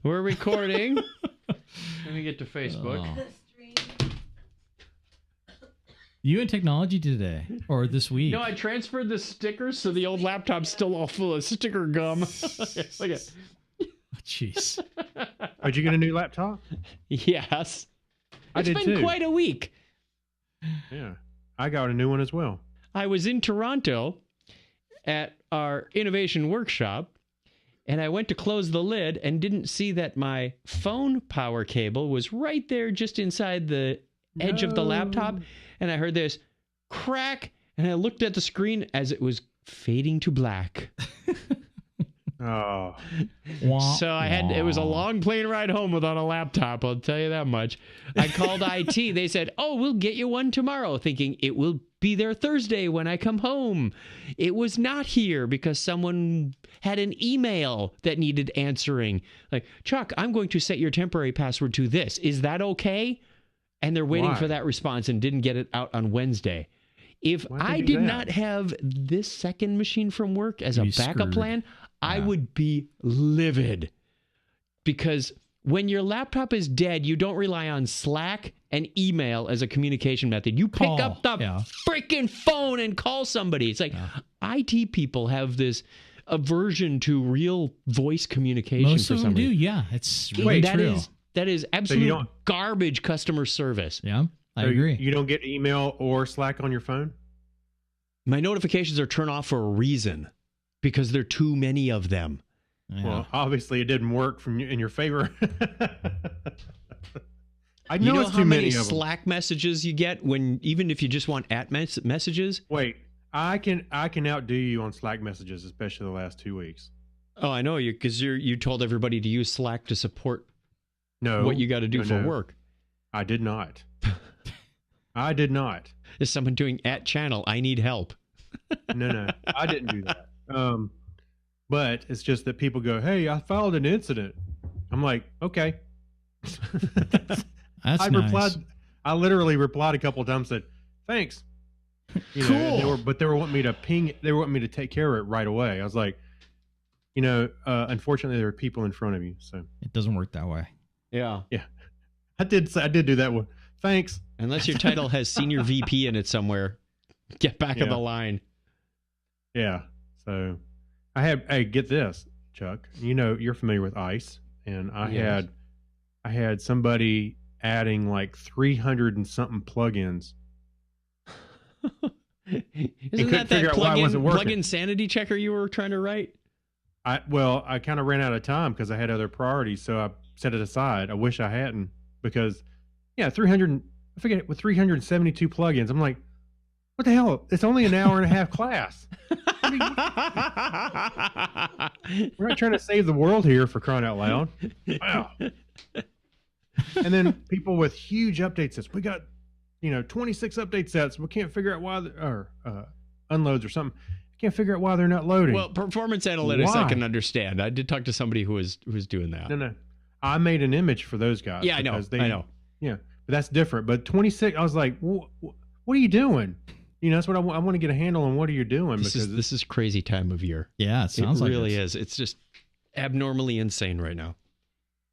We're recording. Let me get to Facebook. You in technology today or this week? No, I transferred the stickers, so the old laptop's still all full of sticker gum. Look at. Jeez. Did you get a new laptop? Yes. It's been quite a week. Yeah. I got a new one as well. I was in Toronto at our innovation workshop, and I went to close the lid and didn't see that my phone power cable was right there just inside the edge of the laptop. And I heard this crack, and I looked at the screen as it was fading to black. Oh. So it was a long plane ride home without a laptop, I'll tell you that much. I called IT. They said, "Oh, we'll get you one tomorrow," thinking it will be there Thursday when I come home. It was not here because someone had an email that needed answering. Like, "Chuck, I'm going to set your temporary password to this. Is that okay?" And they're waiting for that response and didn't get it out on Wednesday. If I did not have this second machine from work as a backup plan, I would be livid. Because when your laptop is dead, you don't rely on Slack and email as a communication method. You pick up the freaking phone and call somebody. It's like IT people have this aversion to real voice communication. Most of them do, yeah. It's really true. That is absolute garbage customer service. Yeah, I agree. You don't get email or Slack on your phone? My notifications are turned off for a reason, because there are too many of them. Yeah. Well, obviously it didn't work in your favor. I know it's too many of them. Slack messages you get even if you just want messages? Wait, I can outdo you on Slack messages, especially the last 2 weeks. Oh, I know you, because you told everybody to use Slack to support what you got to do for work. I did not. I did not. Is someone doing @channel? I need help. No, I didn't do that. But it's just that people go, "Hey, I filed an incident." I'm like, okay. That's nice. I literally replied a couple of times, said, "Thanks." Cool. But they were wanting me to ping. They were wanting me to take care of it right away. I was like, unfortunately, there are people in front of you, so it doesn't work that way. Yeah. I did do that one. Thanks. Unless your title has senior VP in it somewhere, get back of the line. Yeah. So hey, get this, Chuck. You're familiar with ICE, and I had somebody adding like 300 and something plugins. Isn't that plug-in sanity checker you were trying to write? I kind of ran out of time because I had other priorities, so I set it aside. I wish I hadn't, because 300, I forget, with 372 plugins, I'm like, what the hell? It's only an hour and a half class. We're not trying to save the world here, for crying out loud. Wow. And then people with huge update sets. We got, 26 update sets. We can't figure out why, or unloads or something. Can't figure out why they're not loading. Well, performance analytics, I can understand. I did talk to somebody who was doing that. No. I made an image for those guys. Yeah, I know. Yeah, but that's different. But 26, I was like, what are you doing? That's what I want to get a handle on. What are you doing? This is crazy time of year. Yeah, it sounds like it really is. It's just abnormally insane right now.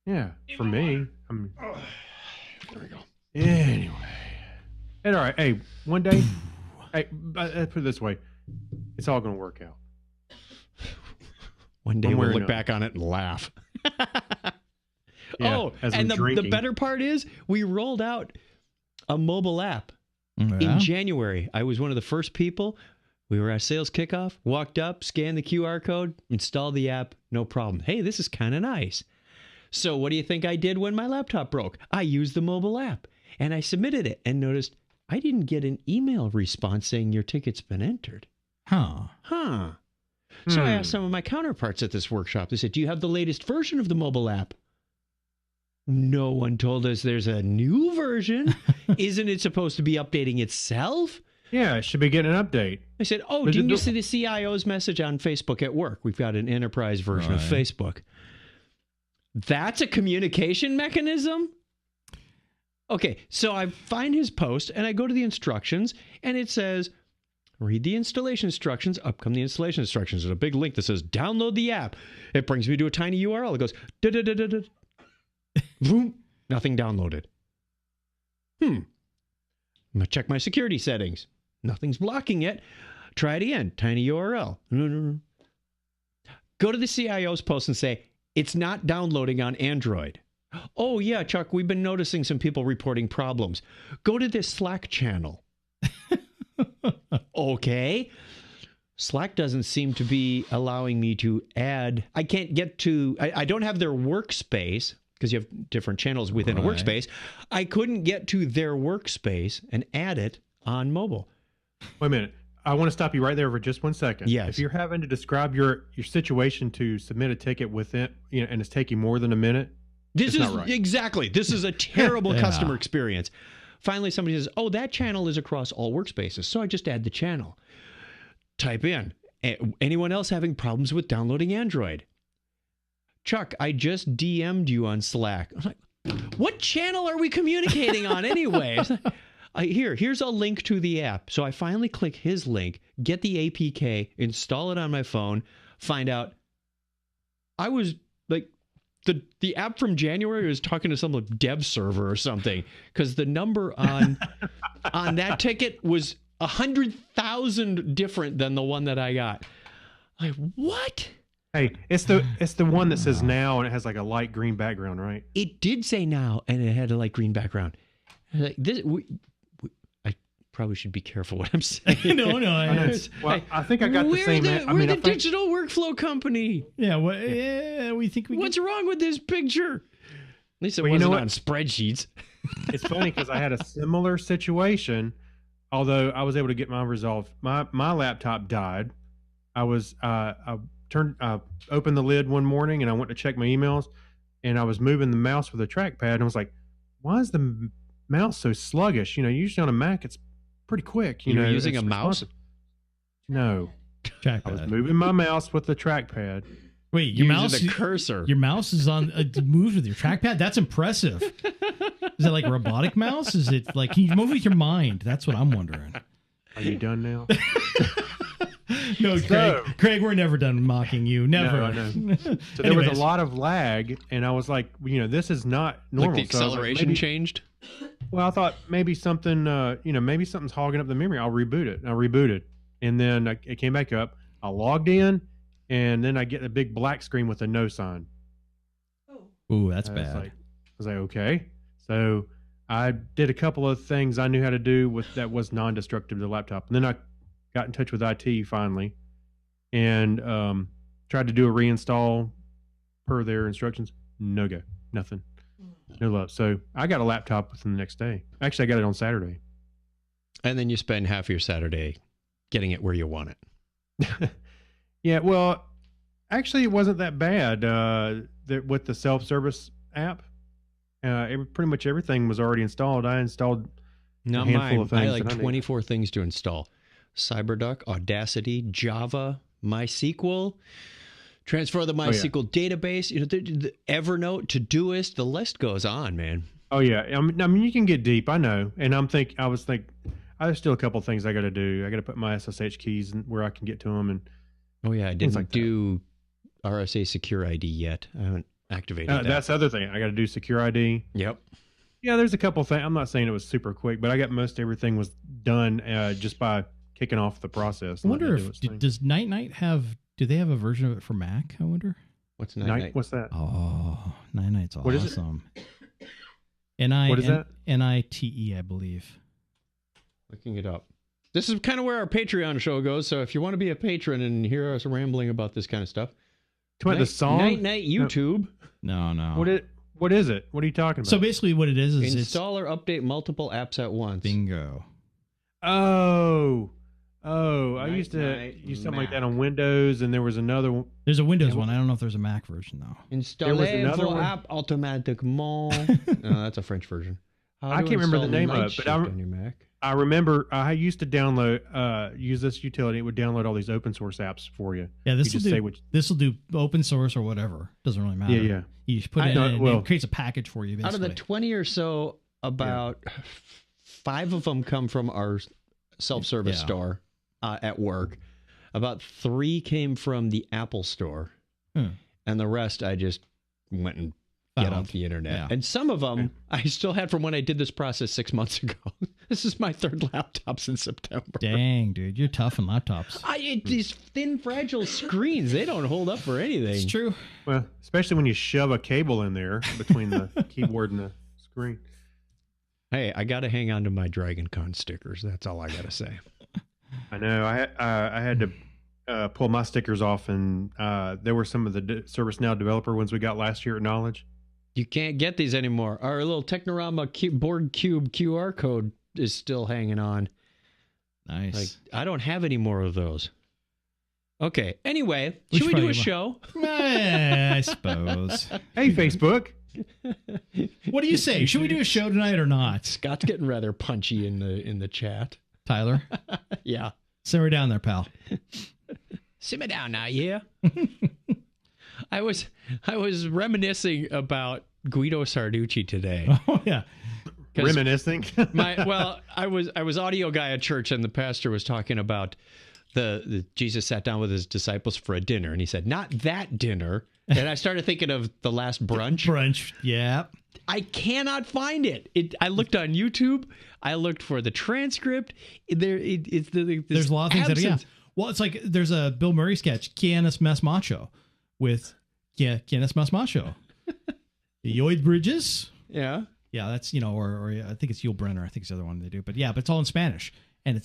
Yeah, for me. There we go. Anyway. And all right, hey, one day, hey, put it this way. It's all going to work out. One day we'll look back on it and laugh. And the better part is we rolled out a mobile app in January. I was one of the first people. We were at sales kickoff, walked up, scanned the QR code, installed the app, no problem. Hey, this is kind of nice. So what do you think I did when my laptop broke? I used the mobile app, and I submitted it and noticed I didn't get an email response saying your ticket's been entered. Huh. So I asked some of my counterparts at this workshop. They said, "Do you have the latest version of the mobile app?" No one told us there's a new version. Isn't it supposed to be updating itself? Yeah, it should be getting an update. I said, didn't you see the CIO's message on Facebook at work? We've got an enterprise version of Facebook. That's a communication mechanism? Okay, so I find his post, and I go to the instructions, and it says, Read the installation instructions. Up come the installation instructions. There's a big link that says download the app. It brings me to a tiny URL. It goes, da-da-da-da-da. Vroom. Nothing downloaded. I'm going to check my security settings. Nothing's blocking it. Try it again. Tiny URL. No. Go to the CIO's post and say, it's not downloading on Android. Oh, yeah, Chuck, we've been noticing some people reporting problems. Go to this Slack channel. Okay. Slack doesn't seem to be allowing me to add. I can't get to, I don't have their workspace because you have different channels within a workspace. I couldn't get to their workspace and add it on mobile. Wait a minute. I want to stop you right there for just 1 second. Yes. If you're having to describe your situation to submit a ticket within, and it's taking more than a minute, This is not right. Exactly. This is a terrible customer experience. Finally, somebody says, oh, that channel is across all workspaces. So I just add the channel. Type in, anyone else having problems with downloading Android? Chuck, I just DM'd you on Slack. I was like, what channel are we communicating on anyway? Here's a link to the app. So I finally click his link, get the APK, install it on my phone, find out I was like, the app from January was talking to some like dev server or something because the number on that ticket was 100,000 different than the one that I got. Like, what? hey, it's the one that says now and it has like a light green background, right? It did say now, and it had a light green background. Like this, I probably should be careful what I'm saying. No. Well, I think I got the same. We're the digital workflow company. Yeah, we think we. What's wrong with this picture? At least it Well, wasn't on spreadsheets. It's funny because I had a similar situation, although I was able to get mine resolved. My laptop died. I opened the lid one morning and I went to check my emails, and I was moving the mouse with a trackpad, and I was like, "Why is the mouse so sluggish?" Usually on a Mac it's pretty quick. You're using a mouse? No, Trackpad. I was moving my mouse with the trackpad. Wait, your Using mouse? the cursor. Your mouse is on moves with your trackpad. That's impressive. Is it like a robotic mouse? Is it like, can you move with your mind? That's what I'm wondering. Are you done now? No, Craig, we're never done mocking you. Never. No. So there was a lot of lag, and I was like, this is not normal. Like the acceleration changed? Well, I thought maybe something, maybe something's hogging up the memory. I'll reboot it. I rebooted, and then it came back up. I logged in, and then I get a big black screen with a no sign. Ooh, that's I bad. was like, okay. So I did a couple of things I knew how to do that was non-destructive to the laptop, and then I got in touch with IT finally, and tried to do a reinstall per their instructions. No go, nothing, no love. So I got a laptop within the next day. Actually, I got it on Saturday. And then you spend half your Saturday getting it where you want it. Yeah, well, actually, it wasn't that bad. With the self-service app, pretty much everything was already installed. I installed Not a handful mine. of things. I like that 24 things to install. CyberDuck, Audacity, Java, MySQL, transfer the MySQL database, the Evernote, Todoist, the list goes on, man. Oh yeah, I mean you can get deep. I know, and there's still a couple of things I got to do. I got to put my SSH keys where I can get to them, and I didn't do RSA Secure ID yet. I haven't activated that. That's the other thing. I got to do Secure ID. Yep. Yeah, there's a couple of things. I'm not saying it was super quick, but I got most everything was done just by kicking off the process. I wonder if does Night have? Do they have a version of it for Mac? I wonder. What's Night? What's that? Oh, Night's awesome. What is it? What is that? NITE, I believe. Looking it up. This is kind of where our Patreon show goes. So if you want to be a patron and hear us rambling about this kind of stuff, The song? Night YouTube. No. What is it? What are you talking about? So basically, what it is install or update multiple apps at once. Bingo. I used to use something like that on Windows, and there was another one. There's a Windows one. I don't know if there's a Mac version though. Install another one. app automatiquement. No, that's a French version. I can't remember the name of it, but on your Mac. I remember I used to use this utility. It would download all these open source apps for you. Yeah, this will do open source or whatever. Doesn't really matter. Yeah. You just put it in, it creates a package for you. Basically. Out of the 20 or so, about 5 of them come from our self-service store. at work. About 3 came from the Apple store. And the rest I just went and get off the internet. Yeah. And some of them I still had from when I did this process 6 months ago. This is my 3rd laptop since September. Dang, dude. You're tough on laptops. These thin, fragile screens, they don't hold up for anything. It's true. Well, especially when you shove a cable in there between the keyboard and the screen. Hey, I got to hang on to my Dragon Con stickers. That's all I got to say. I know. I had to pull my stickers off, and there were some of the ServiceNow developer ones we got last year at Knowledge. You can't get these anymore. Our little Technorama board cube QR code is still hanging on. Nice. Like, I don't have any more of those. Okay. Anyway, should we do a show? I suppose. Hey, Facebook. What do you say? Should we do a show tonight or not? Scott's getting rather punchy in the chat. Tyler? Yeah. Simmer down there, pal. Simmer down now, yeah. I was reminiscing about Guido Sarducci today. Oh yeah. Reminiscing. I was audio guy at church, and the pastor was talking about the Jesus sat down with his disciples for a dinner, and he said, "Not that dinner." And I started thinking of the last brunch. Brunch, yeah. I cannot find it. I looked on YouTube. I looked for the transcript. There's a lot of things that yeah. Well, it's like there's a Bill Murray sketch, Quienes Mas Macho, with Quienes Mas Macho. Yoid Bridges. Yeah. Yeah, that's, or I think it's Yul Brenner. I think it's the other one they do. But yeah, but it's all in Spanish. And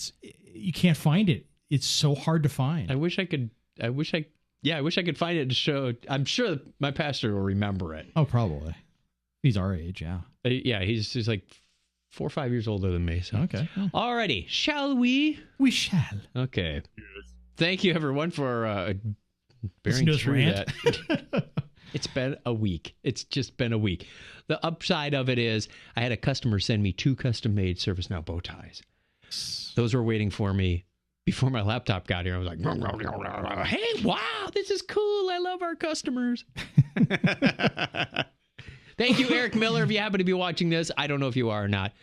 you can't find it. It's so hard to find. I wish I could find it to show. I'm sure my pastor will remember it. Oh, probably. He's our age, yeah. Yeah, he's like 4 or 5 years older than me. So. Okay. Alrighty, shall we? We shall. Okay. Thank you, everyone, for bearing through that. It's been a week. It's just been a week. The upside of it is I had a customer send me 2 custom-made ServiceNow bow ties. Those were waiting for me before my laptop got here. I was like, hey, wow, this is cool. I love our customers. Thank you, Eric Miller, if you happen to be watching this. I don't know if you are or not.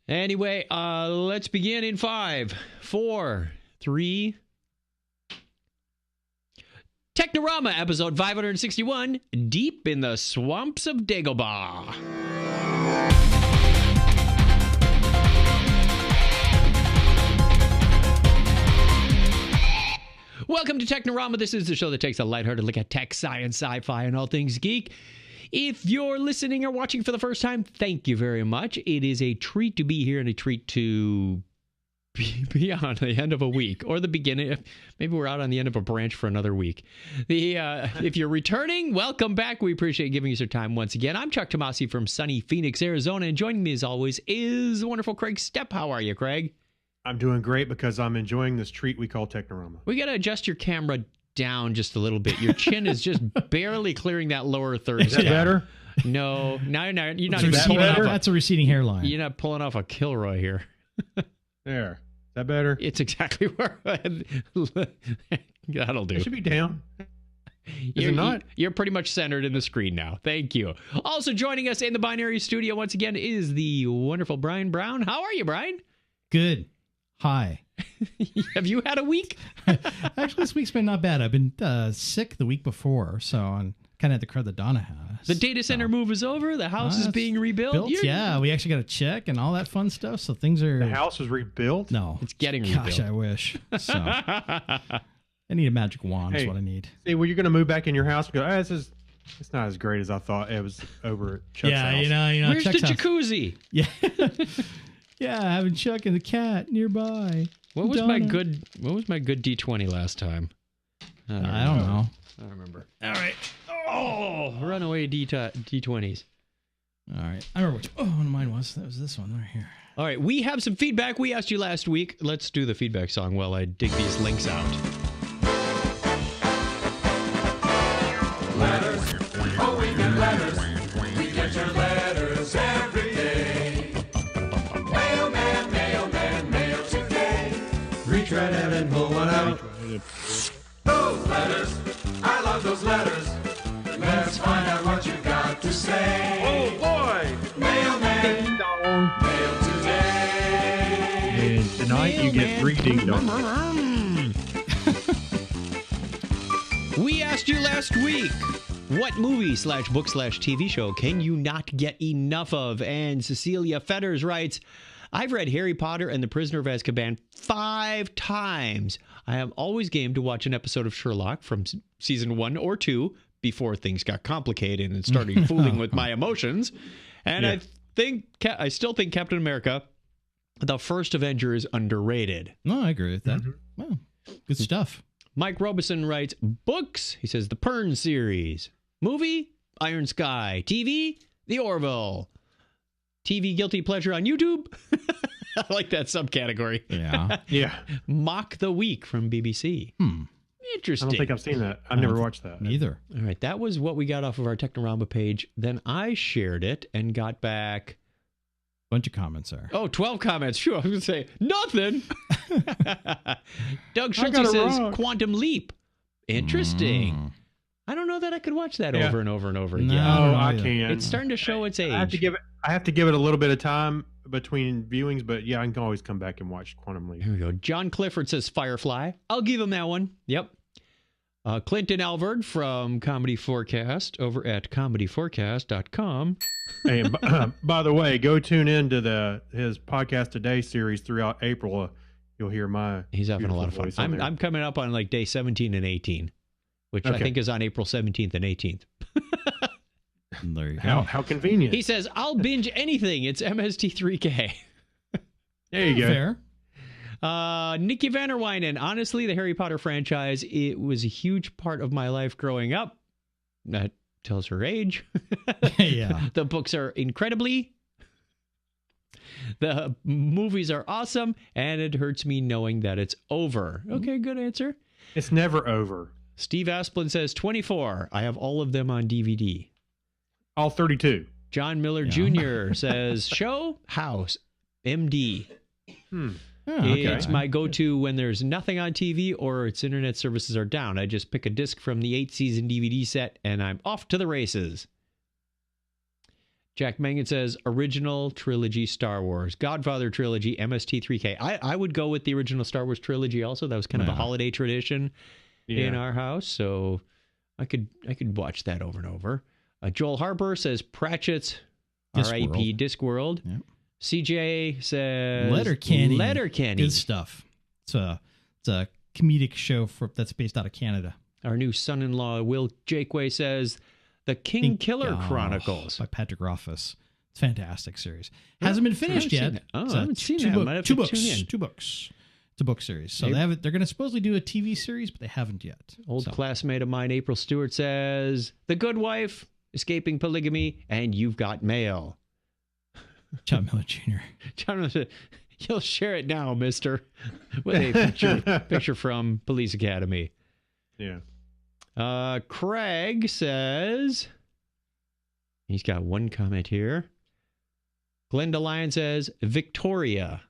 Anyway, let's begin in 5, 4, 3. Technorama, episode 561, Deep in the Swamps of Dagobah. Welcome to Technorama. This is the show that takes a lighthearted look at tech, science, sci-fi, and all things geek. If you're listening or watching for the first time, thank you very much. It is a treat to be here and a treat to be on the end of a week or the beginning. Maybe we're out on the end of a branch for another week. If you're returning, welcome back. We appreciate giving you some time once again. I'm Chuck Tomasi from sunny Phoenix, Arizona, and joining me as always is the wonderful Craig Stepp. How are you, Craig? I'm doing great because I'm enjoying this treat we call Technorama. We got to adjust your camera down just a little bit. Your chin is just barely clearing that lower third. Is that better? No, you're not even pulling off. That's a receding hairline. You're not pulling off a Kilroy here. There. Is that better? It's exactly where that'll do. It should be down. Is it not? You're pretty much centered in the screen now. Thank you. Also joining us in the Binary Studio once again is the wonderful Brian Brown. How are you, Brian? Good. Hi. Have you had a week? Actually, this week's been not bad. I've been sick the week before, so I'm kind of at the crowd that Donna has. The data center move is over. The house is being rebuilt. Yeah, we actually got a check and all that fun stuff. So things are. The house was rebuilt? No, it's getting rebuilt. Gosh, I wish. So I need a magic wand. Is what I need. See, well, you're going to move back in your house and go, it's not as great as I thought. It was over at Chuck's house. You know. Where's Chuck's the house. jacuzzi? Yeah. Yeah, having Chuck and the cat nearby. What was my good D20 last time? I don't know. I don't remember. All right. Oh, runaway D20s. All right. I remember which one of mine was. That was this one right here. All right. We have some feedback. We asked you last week. Let's do the feedback song while I dig these links out. Letters. Oh, we get letters. We get your letters every day. Mailman, mail today. Reach right out and pull one out. Those letters. I love those letters. Let's find out what you got to say. Oh, boy. Mailman, mail today. And night, you get 3 ding dongs. We asked you last week, what movie/book/TV show can you not get enough of? And Cecilia Fetters writes, I've read Harry Potter and the Prisoner of Azkaban 5 times. I am always game to watch an episode of Sherlock from season 1 or 2 before things got complicated and started fooling with my emotions. And I still think Captain America, the first Avenger, is underrated. No, I agree with that. Well, good stuff. Mike Robeson writes, books, he says, the Pern series. Movie, Iron Sky. TV, The Orville. TV guilty pleasure on YouTube. I like that subcategory. Yeah. Yeah. Mock the Week from BBC. Interesting. I don't think I've seen that. I've never watched that. Neither. All right, that was what we got off of our Technorama page. Then I shared it and got back... Bunch of comments there. Oh, 12 comments. Sure, I was going to say, nothing. Doug Schultz says, Quantum Leap. Interesting. I don't know that I could watch that over and over and over again. No, I can't. It's starting to show its age. I have to give it a little bit of time between viewings, but yeah, I can always come back and watch Quantum Leap. Here we go. John Clifford says Firefly. I'll give him that one. Yep. Clinton Alvord from Comedy Forecast over at comedyforecast.com. Hey, by the way, go tune into his Podcast Today series throughout April. You'll hear my. He's having a lot of fun. I'm coming up on like day 17 and 18, which I think is on April 17th and 18th. There you go. How convenient. He says, I'll binge anything. It's MST3K. There you go. Fair. Nikki Vanderweinen. Honestly, the Harry Potter franchise, it was a huge part of my life growing up. That tells her age. Yeah. The books are incredibly. The movies are awesome, and it hurts me knowing that it's over. Okay, good answer. It's never over. Steve Asplin says 24. I have all of them on DVD. All 32. John Miller Jr. says show, house, MD. It's my go-to when there's nothing on TV or its internet services are down. I just pick a disc from the 8-season DVD set, and I'm off to the races. Jack Mangan says, original trilogy Star Wars. Godfather trilogy, MST3K. I would go with the original Star Wars trilogy also. That was kind of a holiday tradition in our house, so I could watch that over and over. Joel Harper says, Pratchett's R.I.P. Discworld. Yep. CJ says Letterkenny. Letterkenny. Good stuff. It's a comedic show that's based out of Canada. Our new son-in-law, Will Jakeway, says The King Killer Chronicles by Patrick Rothfuss. It's a fantastic series. Hasn't been finished yet. I haven't seen that. Two books. It's a book series. So they're going to supposedly do a TV series, but they haven't yet. Old classmate of mine, April Stewart, says The Good Wife, Escaping Polygamy, and You've Got Mail. John Miller Jr. John Miller, you'll share it now, mister. With a picture from Police Academy. Yeah. Craig says, he's got one comment here. Glenda Lyon says, Victoria.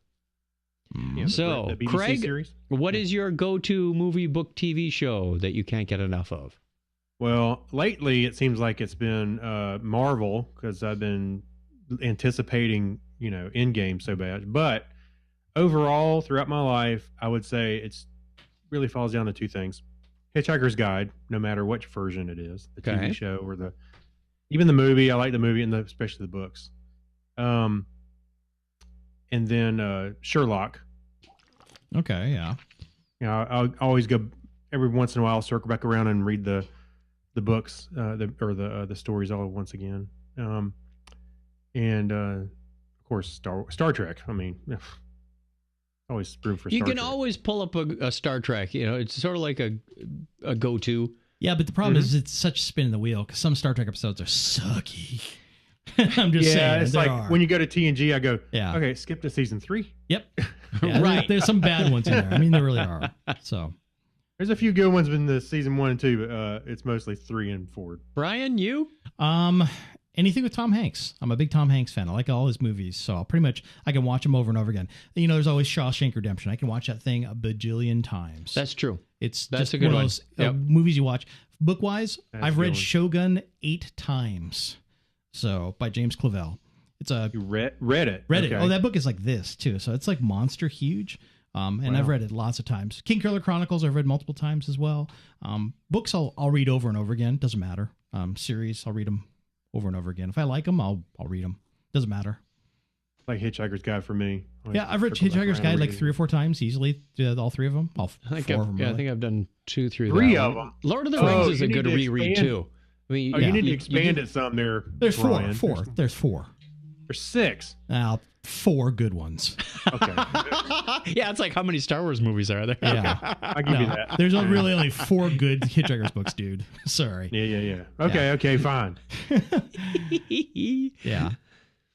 Yeah, so, the BBC Craig, series? what is your go-to movie, book, TV show that you can't get enough of? Well, lately it seems like it's been Marvel, because I've been anticipating, Endgame so bad. But overall, throughout my life, I would say it's really falls down to two things. Hitchhiker's Guide, no matter which version it is, the TV show or even the movie. I like the movie and especially the books. And then Sherlock. Okay, yeah. I'll always go every once in a while, circle back around and read the books, the stories all once again. And of course Star Trek. I mean, always room for Star Trek. You can always pull up a Star Trek. It's sort of like a go-to. Yeah, but the problem is it's such a spin in the wheel because some Star Trek episodes are sucky. I'm just saying. Yeah, it's like when you go to TNG, I go, okay, skip to season 3. Yep. Yeah, right. There's some bad ones in there. I mean, there really are. So there's a few good ones in the season 1 and 2, but it's mostly 3 and 4. Brian, you? Anything with Tom Hanks. I'm a big Tom Hanks fan. I like all his movies, so I can watch them over and over again. There's always Shawshank Redemption. I can watch that thing a bajillion times. That's true. That's just a good one of those movies you watch. Book-wise, I've read Shogun 8 times. So by James Clavell. You read it. Read it. Oh, that book is like this too. So it's like monster huge. And I've read it lots of times. King Killer Chronicles I've read multiple times as well. Books I'll read over and over again. Doesn't matter. Series I'll read them over and over again. If I like them, I'll read them. Doesn't matter. Like Hitchhiker's Guide for me. Yeah, I've read Hitchhiker's Guide like 3 or 4 times easily. All 3 of them. All I think 4 of them. I think I've done 2 through 3 that of one. them. Lord of the Rings is you a need good to reread expand. too. I mean, You need to expand it some there. There's 4. Brian. 4. There's 4. There's 6. Now 4 good ones. Okay. Yeah, it's like how many Star Wars movies are there? Yeah. I'll give you that. There's really only 4 good Hitchhiker's books, dude. Sorry. Yeah. Okay, fine. Yeah.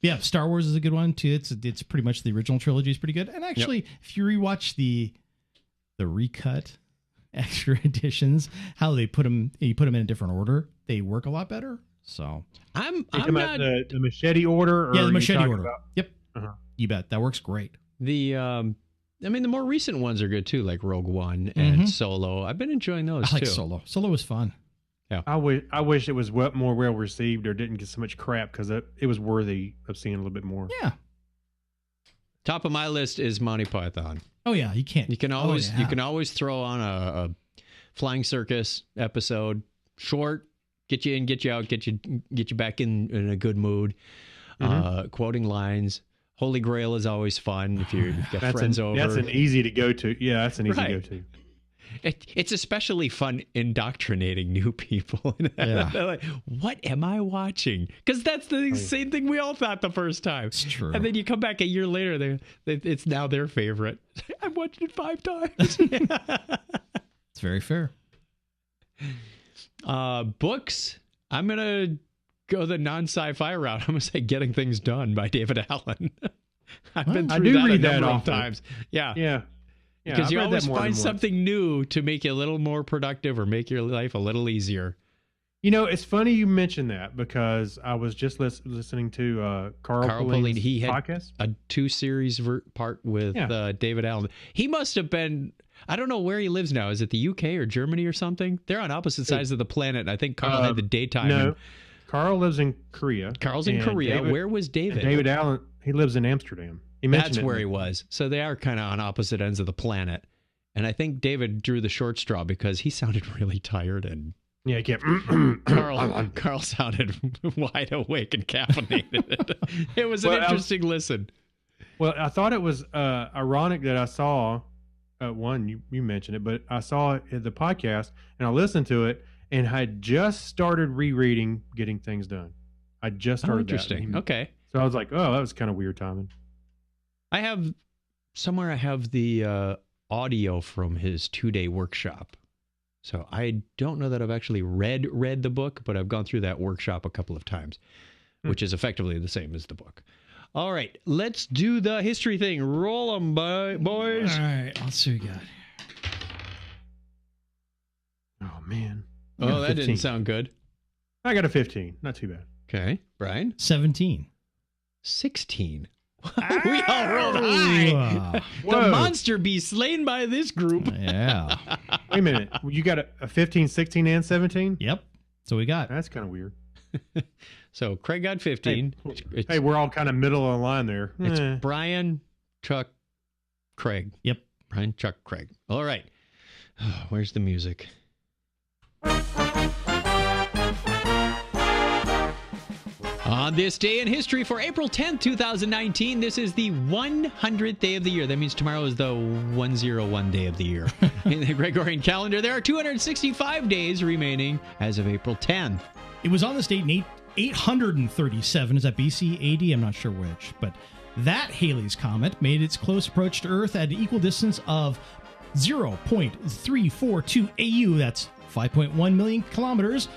Yeah, Star Wars is a good one too. It's pretty much the original trilogy is pretty good. And actually, if you rewatch the recut extra editions, how they put them, you put them in a different order, they work a lot better. So I'm talking not about the machete order. Or yeah, the are you machete talking order. about- Yep, you bet that works great. the. I mean, the more recent ones are good too, like Rogue One and Solo. I've been enjoying those I like too. Solo. Solo was fun. I wish it was more well received or didn't get so much crap because it was worthy of seeing a little bit more. Yeah. Top of my list is Monty Python. Oh yeah, you can't. You can always Oh, yeah. you can always throw on a flying circus episode, short, get you in, get you out, get you back in a good mood. Quoting lines. Holy Grail is always fun if you've got friends over. That's an easy to go to. Yeah, that's an easy Right. go to. It's especially fun indoctrinating new people. Yeah. They're like, what am I watching? Because that's the same thing we all thought the first time. It's true. And then you come back a year later, it's now their favorite. I've watched it 5 times. It's very fair. Books, I'm going to go the non-sci-fi route. I'm going to say Getting Things Done by David Allen. I've been I through do that a read that number of often. times. Yeah. Yeah. Because I've you read that always more than find once. something new to make you a little more productive or make your life a little easier. You know, it's funny you mentioned that because I was just listening to Carl Pauline's He had podcast. a 2-series part with David Allen. He must have been, I don't know where he lives now. Is it the UK or Germany or something? They're on opposite sides of the planet. And I think Carl had the daytime. No, and Carl lives in Korea. Carl's in and Korea. Where was David? David Allen, he lives in Amsterdam. He mentioned That's it. where he was. So they are kind of on opposite ends of the planet. And I think David drew the short straw because he sounded really tired and Yeah, he kept. Carl sounded wide awake and caffeinated. It was an interesting listen. Well, I thought it was ironic that I saw you mentioned it, but I saw the podcast and I listened to it and I had just started rereading Getting Things Done. I just started. Interesting. That. Okay. So I was like, oh, that was kind of weird timing. I have the audio from his 2-day workshop. So I don't know that I've actually read the book, but I've gone through that workshop a couple of times, which is effectively the same as the book. All right, let's do the history thing. Roll them, boys. All right, let's see what we got. Oh man. Oh, that didn't sound good. I got a 15. Not too bad. Okay, Brian. 17. 16. We all rolled high. The Whoa. monster be slain by this group. Yeah. Wait a minute. You got a 15, 16, and 17? Yep. So we got. That's kind of weird. So Craig got 15. Hey, we're all kind of middle of the line there. It's Brian, Chuck, Craig. Yep. Brian, Chuck, Craig. All right. Where's the music? On this day in history for April 10th, 2019, this is the 100th day of the year. That means tomorrow is the 101 day of the year. In the Gregorian calendar, there are 265 days remaining as of April 10th. It was on this date in 837. Is that BC, AD? I'm not sure which. But that Halley's Comet made its close approach to Earth at an equal distance of 0.342 AU. That's 5.1 million kilometers,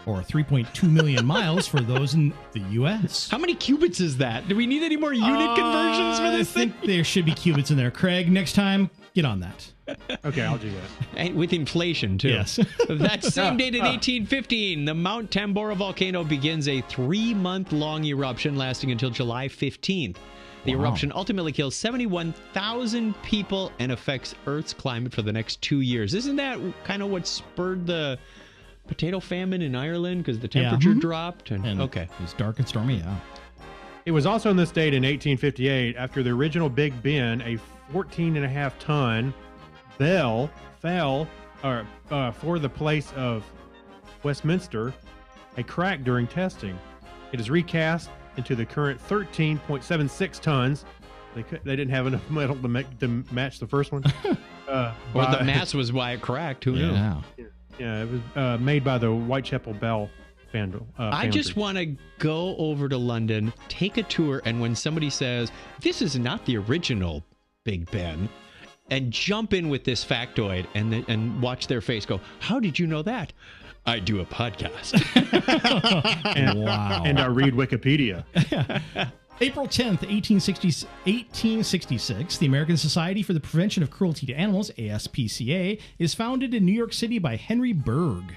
or 3.2 million miles for those in the U.S. How many cubits is that? Do we need any more unit conversions for this I thing? think there should be qubits in there. Craig, next time, get on that. Okay, I'll do that. And with inflation, too. Yes. That same date in 1815, the Mount Tambora volcano begins a 3-month-long eruption lasting until July 15th. The eruption ultimately kills 71,000 people and affects Earth's climate for the next 2 years. Isn't that kind of what spurred the potato famine in Ireland because the temperature dropped? And okay. It was dark and stormy, yeah. It was also on this date in 1858, after the original Big Ben, a 14.5-ton bell fell for the place of Westminster a crack during testing. It is recast into the current 13.76 tons. They didn't have enough metal to match the first one. Or the mass was why it cracked. Who knew? Yeah, it was made by the Whitechapel Bell foundry. I just want to go over to London, take a tour, and when somebody says, this is not the original Big Ben, and jump in with this factoid and watch their face go, how did you know that? I do a podcast. Wow. And I read Wikipedia. April 10th, 1866, the American Society for the Prevention of Cruelty to Animals, ASPCA, is founded in New York City by Henry Bergh.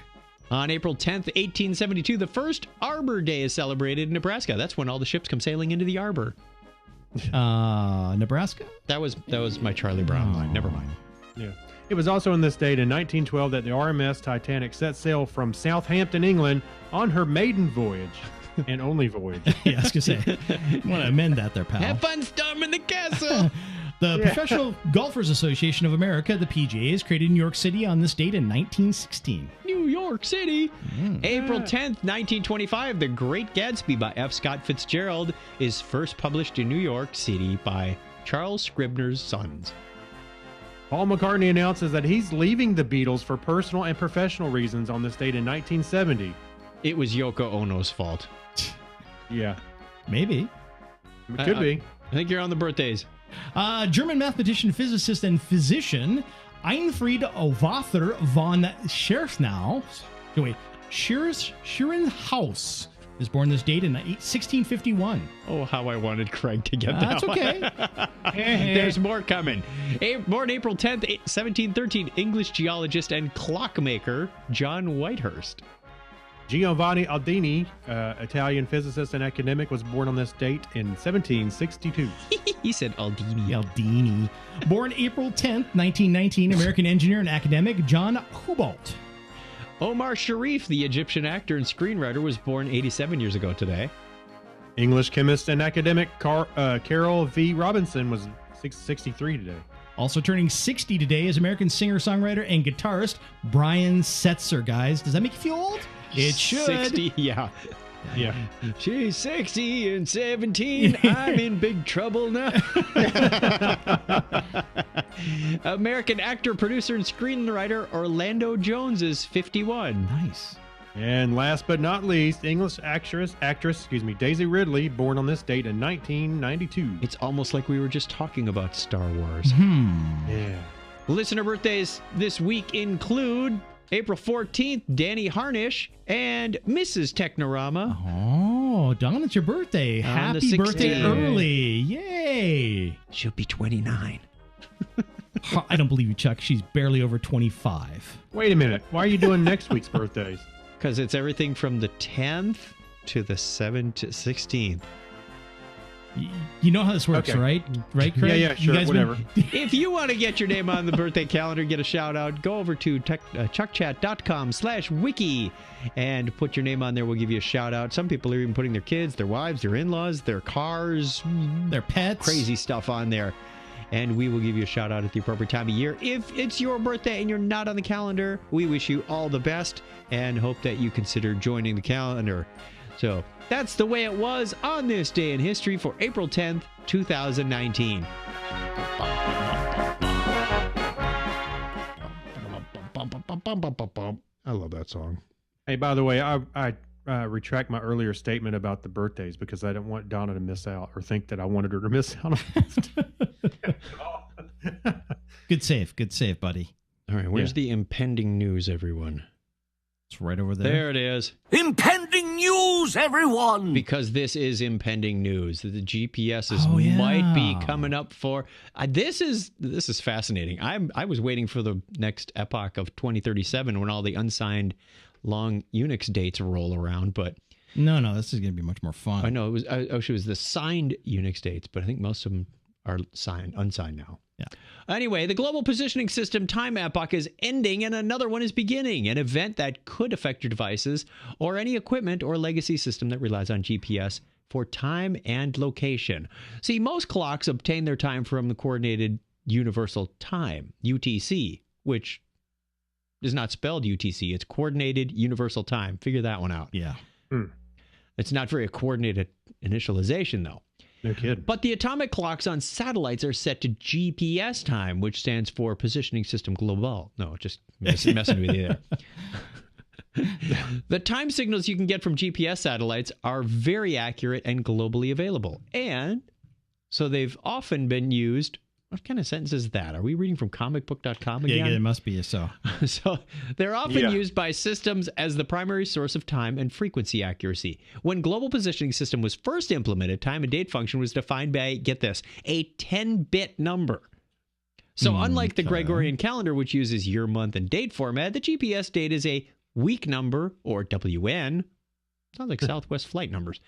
On April 10th, 1872, the first Arbor Day is celebrated in Nebraska. That's when all the ships come sailing into the arbor. Nebraska? That was my Charlie Brown line. Never mind. Yeah. It was also on this date in 1912 that the RMS Titanic set sail from Southampton, England on her maiden voyage. And only voyage. Yeah, I was going to say. Want to amend that there, pal. Have fun storming the castle. The Professional Golfers Association of America, the PGA, is created in New York City on this date in 1916. New York City. April 10th, 1925, The Great Gatsby by F. Scott Fitzgerald is first published in New York City by Charles Scribner's Sons. Paul McCartney announces that he's leaving the Beatles for personal and professional reasons on this date in 1970. It was Yoko Ono's fault. Yeah. Maybe. It could be. I think you're on the birthdays. German mathematician, physicist, and physician Einfried Ovather von Schierenhaus is born this date in 1651. Oh, how I wanted Craig to get that. That's okay. There's more coming. Born April 10th, 1713, English geologist and clockmaker John Whitehurst. Giovanni Aldini, Italian physicist and academic, was born on this date in 1762. He said Aldini. Aldini. Born April 10th, 1919, American engineer and academic John Hubalt. Omar Sharif, the Egyptian actor and screenwriter, was born 87 years ago today. English chemist and academic Carol V. Robinson was 63 today. Also turning 60 today is American singer-songwriter and guitarist Brian Setzer, guys. Does that make you feel old? It should. 60, yeah. Yeah. She's 60 and 17. I'm in big trouble now. American actor, producer, and screenwriter Orlando Jones is 51. Nice. And last but not least, English actress, Daisy Ridley, born on this date in 1992. It's almost like we were just talking about Star Wars. Yeah. Listener birthdays this week include April 14th, Danny Harnish and Mrs. Technorama. Oh, Don, it's your birthday. Happy birthday early. Yay. She'll be 29. I don't believe you, Chuck. She's barely over 25. Wait a minute. Why are you doing next week's birthdays? Because it's everything from the 10th to the 7th to 16th. You know how this works, Okay. right? Right, Craig? Yeah, sure, whatever. If you want to get your name on the birthday calendar, get a shout out, go over to chuckchat.com/wiki and put your name on there. We'll give you a shout out. Some people are even putting their kids, their wives, their in-laws, their cars, Their pets. crazy stuff on there. And we will give you a shout out at the appropriate time of year. If it's your birthday and you're not on the calendar, we wish you all the best and hope that you consider joining the calendar. So that's the way it was on this day in history for April 10th, 2019. I love that song. Hey, by the way, I retract my earlier statement about the birthdays because I didn't want Donna to miss out or think that I wanted her to miss out on Good save, buddy. All right, where's the impending news, everyone? It's right over there. There it is. Impending news, everyone! Because this is impending news. The GPSs Oh, yeah. might be coming up for. This is fascinating. I was waiting for the next epoch of 2037 when all the unsigned long Unix dates roll around, but No, this is going to be much more fun. I know it was. It was the signed Unix dates, but I think most of them are unsigned now. Yeah. Anyway, the Global Positioning System time epoch is ending and another one is beginning, an event that could affect your devices or any equipment or legacy system that relies on GPS for time and location. See, most clocks obtain their time from the coordinated universal time, UTC, which is not spelled UTC. It's coordinated universal time. Figure that one out. Yeah. It's not very coordinated initialization, though. No kidding. But the atomic clocks on satellites are set to GPS time, which stands for Positioning System Global. No, just messing with you there. The time signals you can get from GPS satellites are very accurate and globally available. And so they've often been used. What kind of sentence is that? Are we reading from comicbook.com again? Yeah, it must be so. So they're often used by systems as the primary source of time and frequency accuracy. When Global Positioning System was first implemented, time and date function was defined by, get this, a 10-bit number. So unlike the Gregorian calendar, which uses year, month, and date format, the GPS date is a week number, or WN. Sounds like Southwest flight numbers.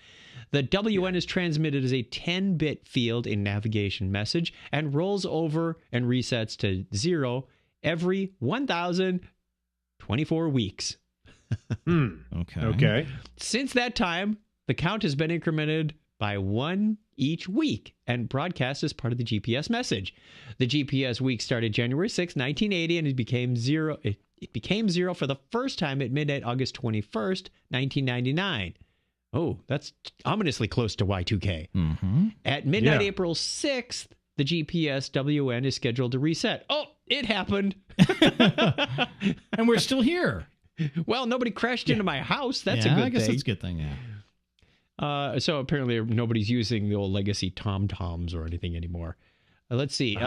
The WN is transmitted as a 10-bit field in navigation message and rolls over and resets to 0 every 1,024 weeks. Okay. Since that time, the count has been incremented by 1 each week and broadcast as part of the GPS message. The GPS week started January 6, 1980, and it became 0. It became 0 for the first time at midnight, August 21st, 1999. Oh, that's ominously close to Y2K. At midnight, April 6th, the GPS WN is scheduled to reset. Oh, it happened. And we're still here. Well, nobody crashed into my house. That's a good thing. I guess that's a good thing, yeah. So apparently nobody's using the old legacy TomToms or anything anymore. Let's see.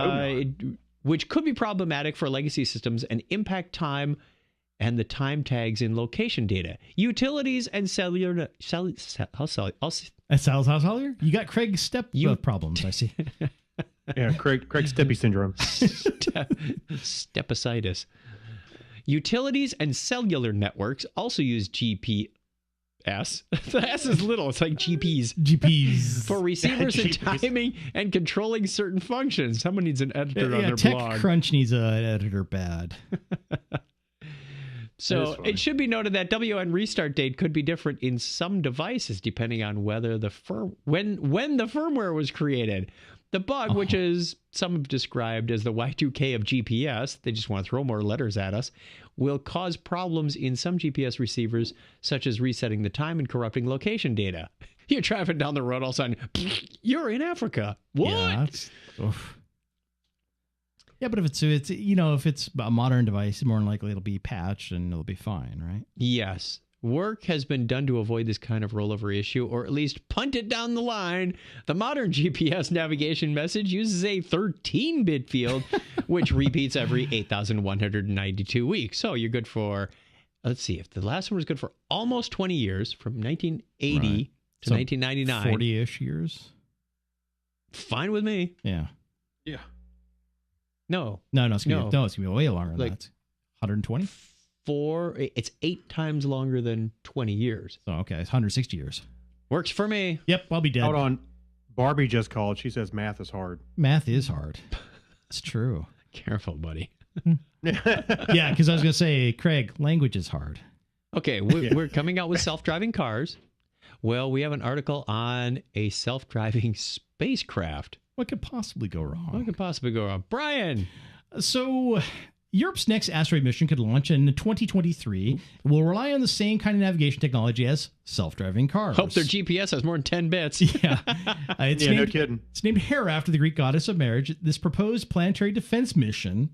Which could be problematic for legacy systems and impact time and the time tags in location data. Utilities and cellular... You got Craig Step problems, I see. Yeah, Craig Steppy syndrome. Stepasitis. Utilities and cellular networks also use GPS. The S is little. It's like GPs. For receivers and timing and controlling certain functions. Someone needs an editor on their blog. TechCrunch needs an editor bad. So it should be noted that WN restart date could be different in some devices depending on whether when the firmware was created. The bug, which is some have described as the Y2K of GPS, they just want to throw more letters at us, will cause problems in some GPS receivers, such as resetting the time and corrupting location data. You're driving down the road, all of a sudden, you're in Africa. What? Yeah, but if it's if it's a modern device, more than likely it'll be patched and it'll be fine, right? Yes. Work has been done to avoid this kind of rollover issue, or at least punt it down the line. The modern GPS navigation message uses a 13-bit field, which repeats every 8,192 weeks. So you're good for, let's see, if the last one was good for almost 20 years, from 1980 to 1999. 40-ish years. Fine with me. Yeah. Yeah. No, it's gonna be way longer than that. 120. It's 8 times longer than 20 years. Oh, okay. It's 160 years. Works for me. Yep, I'll be dead. Hold on. Barbie just called. She says math is hard. Math is hard. It's true. Careful, buddy. Yeah, because I was going to say, Craig, language is hard. Okay, we're coming out with self-driving cars. Well, we have an article on a self-driving spacecraft. What could possibly go wrong? What could possibly go wrong? Brian! So, Europe's next asteroid mission could launch in 2023. It will rely on the same kind of navigation technology as self-driving cars. Hope their GPS has more than 10 bits. Yeah. No kidding. It's named Hera after the Greek goddess of marriage. This proposed planetary defense mission,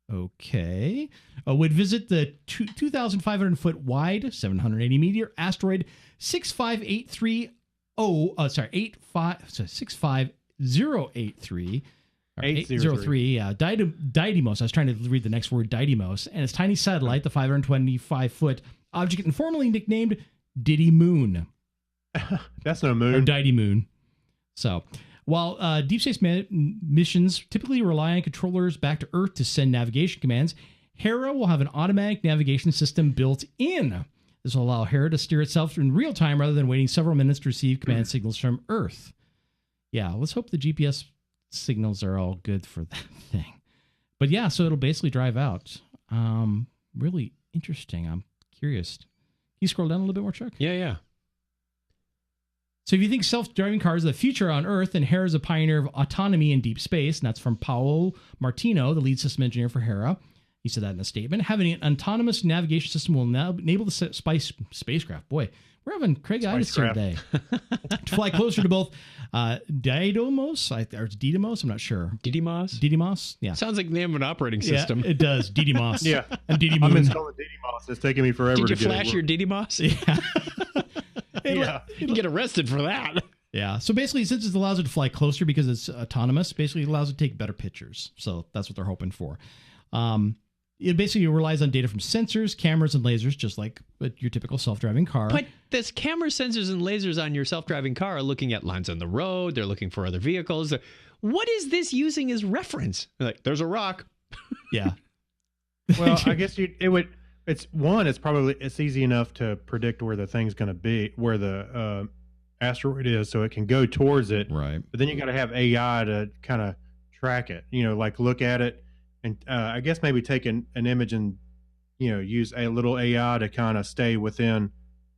would visit the 2,500-foot wide, 780-meter asteroid 65083. 85083. 803, Didymos. I was trying to read the next word, Didymos, and its tiny satellite, the 525-foot object, informally nicknamed Diddy Moon. That's no moon. Or Diddy Moon. So, while deep space missions typically rely on controllers back to Earth to send navigation commands, Hera will have an automatic navigation system built in. This will allow Hera to steer itself in real time rather than waiting several minutes to receive command signals from Earth. Yeah, let's hope the GPS signals are all good for that thing. But yeah, so it'll basically drive out. Really interesting. I'm curious. Can you scroll down a little bit more, Chuck? Yeah. So if you think self-driving cars are the future on Earth, then Hera is a pioneer of autonomy in deep space, and that's from Paolo Martino, the lead system engineer for Hera. He said that in a statement. Having an autonomous navigation system will now enable the spacecraft. Boy, we're having Craig-itis here today. To fly closer to both Didymos, or it's Didymos, I'm not sure. Didymos? Yeah. Sounds like the name of an operating system. Yeah, it does. Didymos. Yeah. And Didymos. I'm installing Didymos. It's taking me forever to Did get you it flash your Didymos? Yeah. Yeah. You can get arrested for that. Yeah. So basically, since it allows it to fly closer because it's autonomous, basically it allows it to take better pictures. So that's what they're hoping for. It basically relies on data from sensors, cameras, and lasers, just like your typical self-driving car. But this camera, sensors, and lasers on your self-driving car are looking at lines on the road. They're looking for other vehicles. What is this using as reference? Like, there's a rock. Yeah. Well, I guess it's easy enough to predict where the thing's going to be, where the asteroid is, so it can go towards it. Right. But then you got to have AI to kind of track it, like look at it. And I guess maybe take an image and, use a little AI to kind of stay within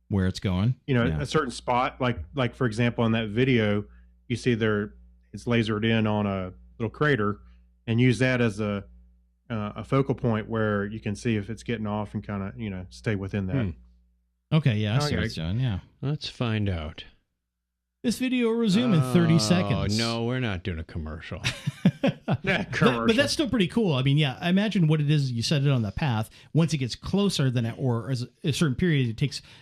where it's going. A certain spot. Like for example, in that video, you see it's lasered in on a little crater, and use that as a focal point where you can see if it's getting off and kind of, stay within that. Okay. Yeah. I see what it's doing. Yeah. Let's find out. This video will resume in 30 seconds. Oh, no, we're not doing a commercial. But that's still pretty cool. I mean, yeah, I imagine what it is. You set it on the path. Once it gets closer than it, or as a certain period, it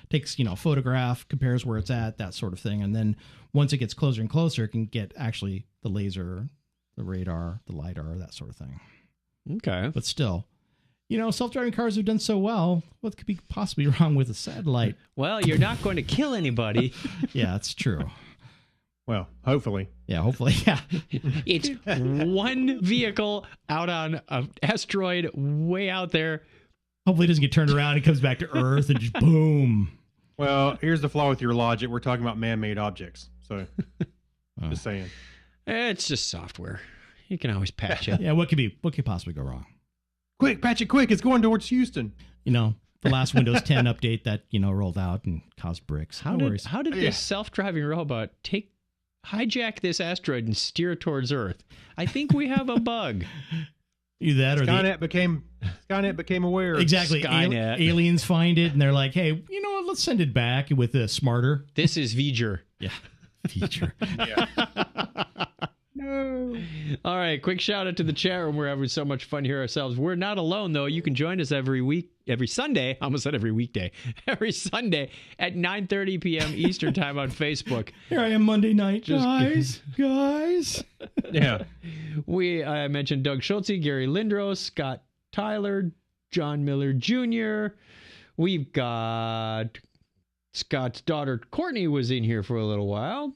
takes photograph, compares where it's at, that sort of thing. And then once it gets closer and closer, it can get actually the laser, the radar, the LiDAR, that sort of thing. Okay. But still, self-driving cars have done so well. What could be possibly wrong with a satellite? Well, you're not going to kill anybody. Yeah, it's true. Well, hopefully. Yeah, hopefully. Yeah. It's one vehicle out on an asteroid way out there. Hopefully it doesn't get turned around and comes back to Earth and just boom. Well, here's the flaw with your logic. We're talking about man-made objects. So, just saying. It's just software. You can always patch it. Yeah, what could possibly go wrong? Quick, patch it quick. It's going towards Houston. The last Windows 10 update that, rolled out and caused bricks. How did this self-driving robot hijack this asteroid and steer it towards Earth? I think we have a bug. Either that or Skynet became aware. Exactly. Skynet. Aliens find it and they're like, hey, let's send it back with a smarter. This is V'ger. Yeah. Feature. Yeah. No. All right, quick shout out to the chat room. We're having so much fun here ourselves. We're not alone, though. You can join us every Sunday. I almost said every weekday. Every Sunday at 9:30 p.m. Eastern time on Facebook. Here I am Monday night. Guys. Yeah. I mentioned Doug Schultze, Gary Lindros, Scott Tyler, John Miller Jr. We've got Scott's daughter Courtney was in here for a little while.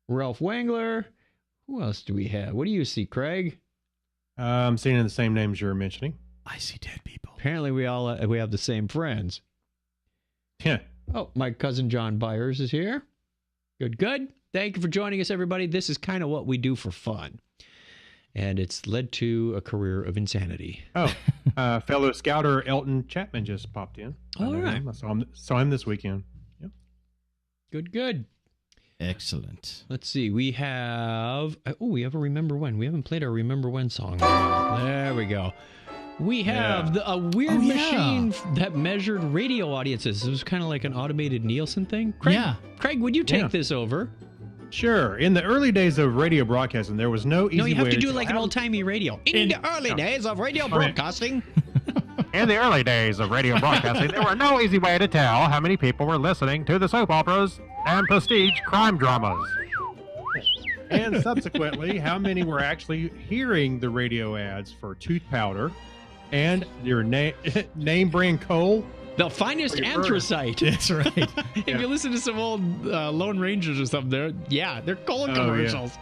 Ralph Wangler. Who else do we have? What do you see, Craig? I'm seeing the same names you're mentioning. I see dead people. Apparently, we have the same friends. Yeah. Oh, my cousin John Byers is here. Good. Thank you for joining us, everybody. This is kind of what we do for fun. And it's led to a career of insanity. Oh, fellow scouter Elton Chapman just popped in. All right. I saw him this weekend. Yep. Good. Excellent. Let's see. We have a Remember When. We haven't played our Remember When song. There we go. We have a weird machine that measured radio audiences. It was kind of like an automated Nielsen thing. Craig, would you take this over? Sure. In the early days of radio broadcasting, there was no easy way. No, you have to do it like an old-timey radio. In the early days of radio broadcasting. In the early days of radio broadcasting, there were no easy way to tell how many people were listening to the soap operas and prestige crime dramas. And subsequently, how many were actually hearing the radio ads for tooth powder and your name brand coal? The finest anthracite. That's right. If you listen to some old Lone Rangers or something, they're coal commercials. Yeah.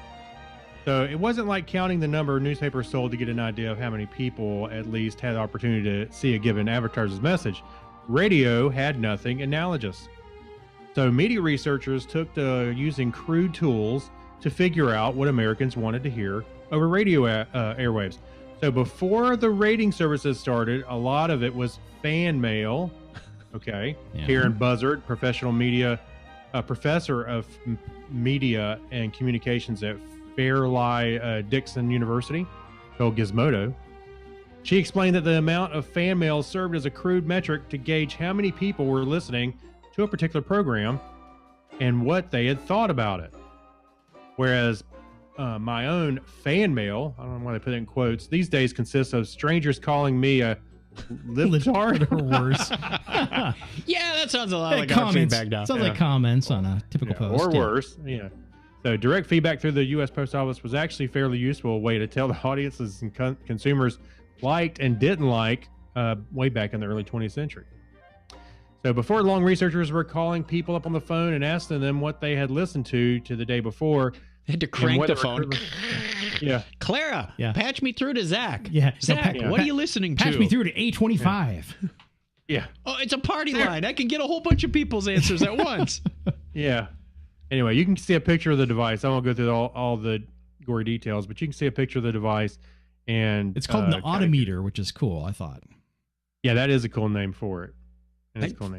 So it wasn't like counting the number of newspapers sold to get an idea of how many people at least had the opportunity to see a given advertiser's message. Radio had nothing analogous. So media researchers took to using crude tools to figure out what Americans wanted to hear over radio airwaves. So before the rating services started, a lot of it was fan mail. Okay. Yeah. Here in Buzzard, professional media a professor of media and communications at Fairleigh Dixon University, told Gizmodo. She explained that the amount of fan mail served as a crude metric to gauge how many people were listening to a particular program and what they had thought about it. Whereas my own fan mail, I don't know why they put it in quotes, these days consists of strangers calling me a libtard or worse. Yeah, that sounds a lot like comments. our feedback now. Sounds like comments on a typical post. Or worse, yeah. So direct feedback through the U.S. Post Office was actually a fairly useful way to tell the audiences and consumers liked and didn't like way back in the early 20th century. So before long, researchers were calling people up on the phone and asking them what they had listened to the day before. They had to crank the phone. Yeah. Clara, patch me through to Zach. Yeah. Zach, what are you listening to? Patch me through to A25. Yeah. Oh, it's a party line. I can get a whole bunch of people's answers at once. Yeah. Anyway, you can see a picture of the device. I won't go through all the gory details, but you can see a picture of the device. And it's called an odometer, which is cool, I thought. Yeah, that is a cool name for it.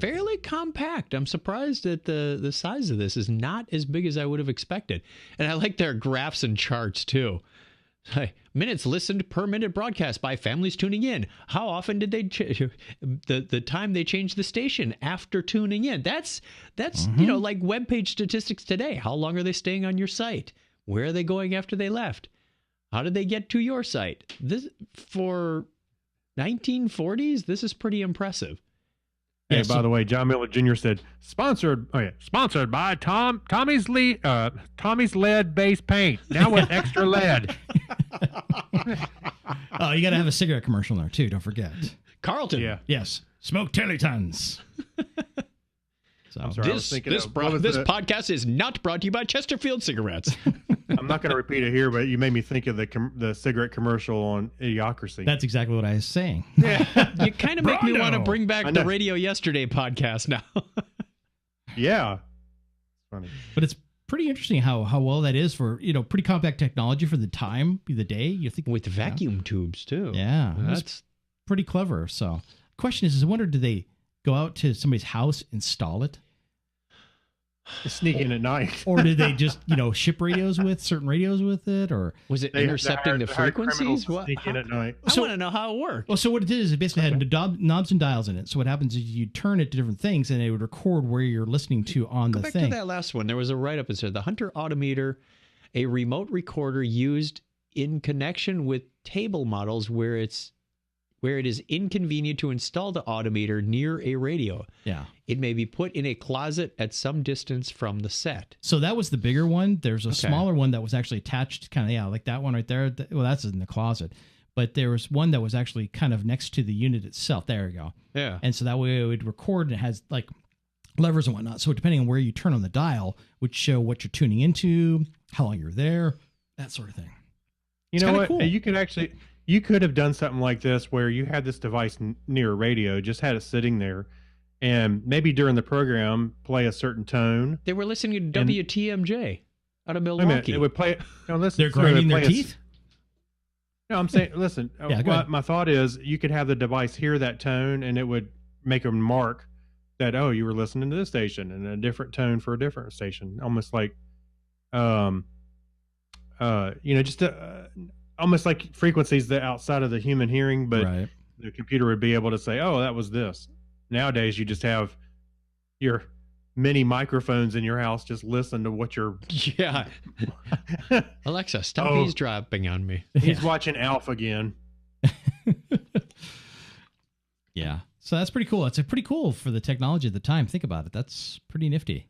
Fairly compact. I'm surprised that the size of this is not as big as I would have expected. And I like their graphs and charts too. Minutes listened per minute broadcast by families tuning in. How often did they the time they changed the station after tuning in? That's like webpage statistics today. How long are they staying on your site? Where are they going after they left? How did they get to your site? This for 1940s, this is pretty impressive. Hey, by the way, John Miller Jr. said sponsored by Tommy's lead based paint, now with extra lead. Oh, you got to have a cigarette commercial in there too. Don't forget. Carlton. Yeah. Yes. Smoke teletons. So I'm sorry, this podcast is not brought to you by Chesterfield cigarettes. I'm not going to repeat it here, but you made me think of the cigarette commercial on Idiocracy. That's exactly what I was saying. You kind of make me want to bring back the Radio Yesterday podcast now. Yeah. Funny. But it's pretty interesting how well that is for, pretty compact technology for the time, the day. You think with vacuum tubes too. Yeah. That's pretty clever. So the question is I wonder, do they go out to somebody's house, install it? Sneak in at night. Or did they just, certain radios with it? Or was it intercepting the frequencies? Sneak in at night. I want to know how it worked. Well, so what it did is it basically had knobs and dials in it. So what happens is you turn it to different things and it would record where you're listening to on the thing. Go back to that last one. There was a write-up that said the Hunter Odometer, a remote recorder used in connection with table models where it is inconvenient to install the odometer near a radio. Yeah. It may be put in a closet at some distance from the set. So that was the bigger one. There's a smaller one that was actually attached like that one right there. Well, that's in the closet. But there was one that was actually kind of next to the unit itself. There you go. Yeah. And so that way it would record, and it has like levers and whatnot. So depending on where you turn on the dial would show what you're tuning into, how long you're there, that sort of thing. You know what? Cool. You could have done something like this where you had this device near a radio, just had it sitting there, and maybe during the program play a certain tone. They were listening to WTMJ out of Milwaukee. It would play. Listen, they're grinding their teeth. No, I'm saying, listen. My thought is, you could have the device hear that tone, and it would make a mark that you were listening to this station, and a different tone for a different station, almost like, almost like frequencies that outside of the human hearing, but the computer would be able to say, "Oh, that was this." Nowadays, you just have your mini microphones in your house. Just listen to what you're. Yeah. Alexa, stop eavesdropping on me. He's watching Alf again. Yeah. So that's pretty cool. It's pretty cool for the technology at the time. Think about it. That's pretty nifty.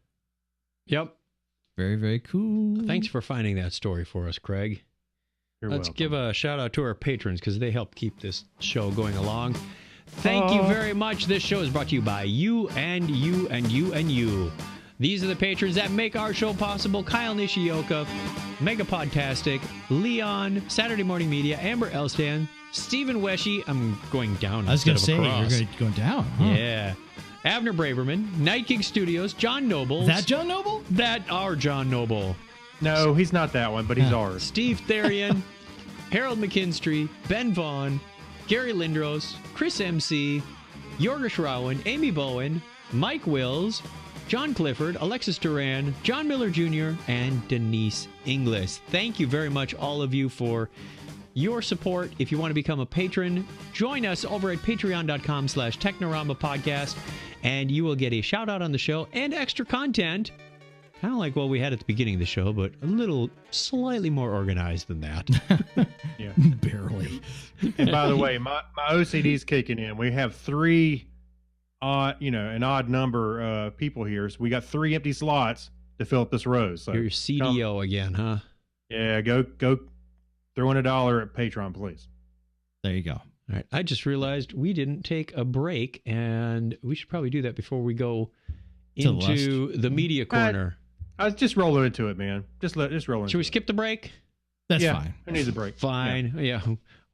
Yep. Very, very cool. Thanks for finding that story for us, Craig. Let's give a shout out to our patrons because they help keep this show going along. Thank you very much. This show is brought to you by you and you and you and you. These are the patrons that make our show possible. Kyle Nishioka, Mega Podtastic, Leon, Saturday Morning Media, Amber Elstan, Stephen Weshy. I'm going down. I was going to say, you're going down. Huh? Yeah. Abner Braverman, Night King Studios, John Noble. That John Noble? That our John Noble. No, he's not that one, but he's ours. Steve Therian, Harold McKinstry, Ben Vaughn, Gary Lindros, Chris MC, Yorgish Rowan, Amy Bowen, Mike Wills, John Clifford, Alexis Duran, John Miller Jr., and Denise Inglis. Thank you very much, all of you, for your support. If you want to become a patron, join us over at patreon.com/Technorama podcast, and you will get a shout out on the show and extra content. Kind of like what we had at the beginning of the show, but a little slightly more organized than that. Yeah. Barely. And by the way, my OCD's kicking in. We have three an odd number of people here. So we got 3 empty slots to fill up this row. So You're CDO again, huh? Yeah, go throw in $1 at Patreon, please. There you go. All right. I just realized we didn't take a break, and we should probably do that before we go into the media corner. I was just rolling into it, man. Just roll into it. Should we skip the break? That's fine. Who needs a break? Fine. Yeah.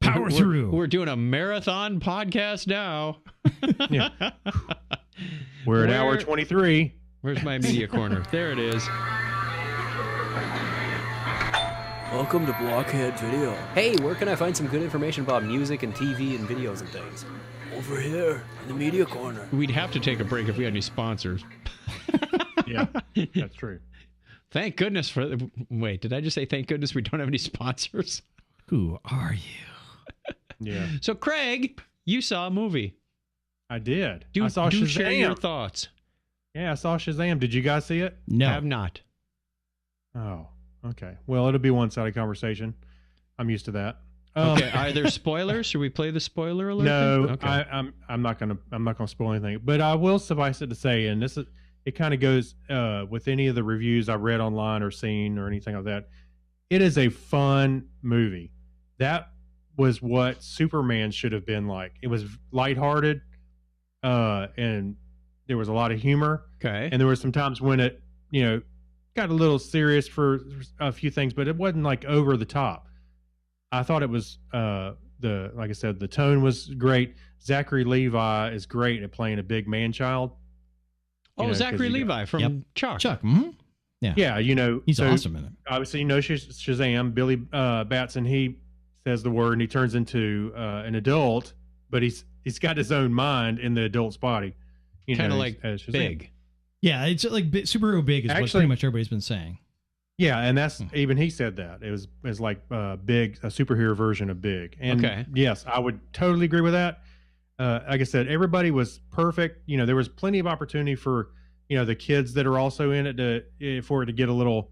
Power through. We're doing a marathon podcast now. Yeah. We're at hour 23. Where's my media corner? There it is. Welcome to Blockhead Video. Hey, where can I find some good information about music and TV and videos and things? Over here, in the media corner. We'd have to take a break if we had any sponsors. Yeah, that's true. Thank goodness for... Wait, did I just say thank goodness we don't have any sponsors? Who are you? Yeah. So, Craig, you saw a movie. I did. Do I saw Shazam. share your thoughts. Yeah, I saw Shazam. Did you guys see it? No. I have not. Oh, okay. Well, it'll be one-sided conversation. I'm used to that. Okay, are there spoilers? Should we play the spoiler alert? No, Okay. I'm not gonna spoil anything. But I will suffice it to say, and it kind of goes with any of the reviews I've read online or seen or anything like that. It is a fun movie. That was what Superman should have been like. It was lighthearted, and there was a lot of humor. Okay. And there were some times when it, got a little serious for a few things, but it wasn't like over the top. I thought it was like I said, the tone was great. Zachary Levi is great at playing a big man child. Zachary Levi from Chuck. Chuck. Mm-hmm. Yeah. Yeah, He's awesome in it. Obviously, Shazam. Billy Batson. He says the word and he turns into an adult, but he's got his own mind in the adult's body. Kind of like Big. Yeah, it's like superhero Big is what pretty much everybody's been saying. Yeah, and that's even he said that it was like Big, a superhero version of Big. And yes, I would totally agree with that. Like I said, everybody was perfect. There was plenty of opportunity for the kids that are also in it for it to get a little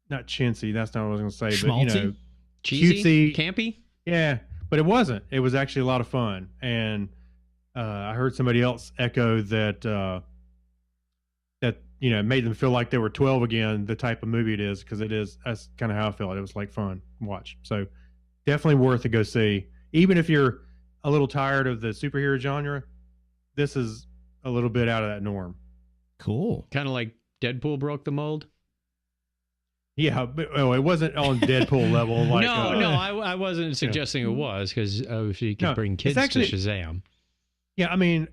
not chintzy. That's not what I was going to say, Schmaltzy? but cheesy, cutesy, campy. Yeah, but it wasn't. It was actually a lot of fun, and I heard somebody else echo that it made them feel like they were 12 again. The type of movie it is, because it is. That's kind of how I felt. It was like fun to watch. So definitely worth to go see, even if you're a little tired of the superhero genre. This is a little bit out of that norm. Cool. Kind of like Deadpool broke the mold. Yeah, but it wasn't on Deadpool level. Like I wasn't suggesting it was, because obviously you could bring kids to Shazam. Yeah, I mean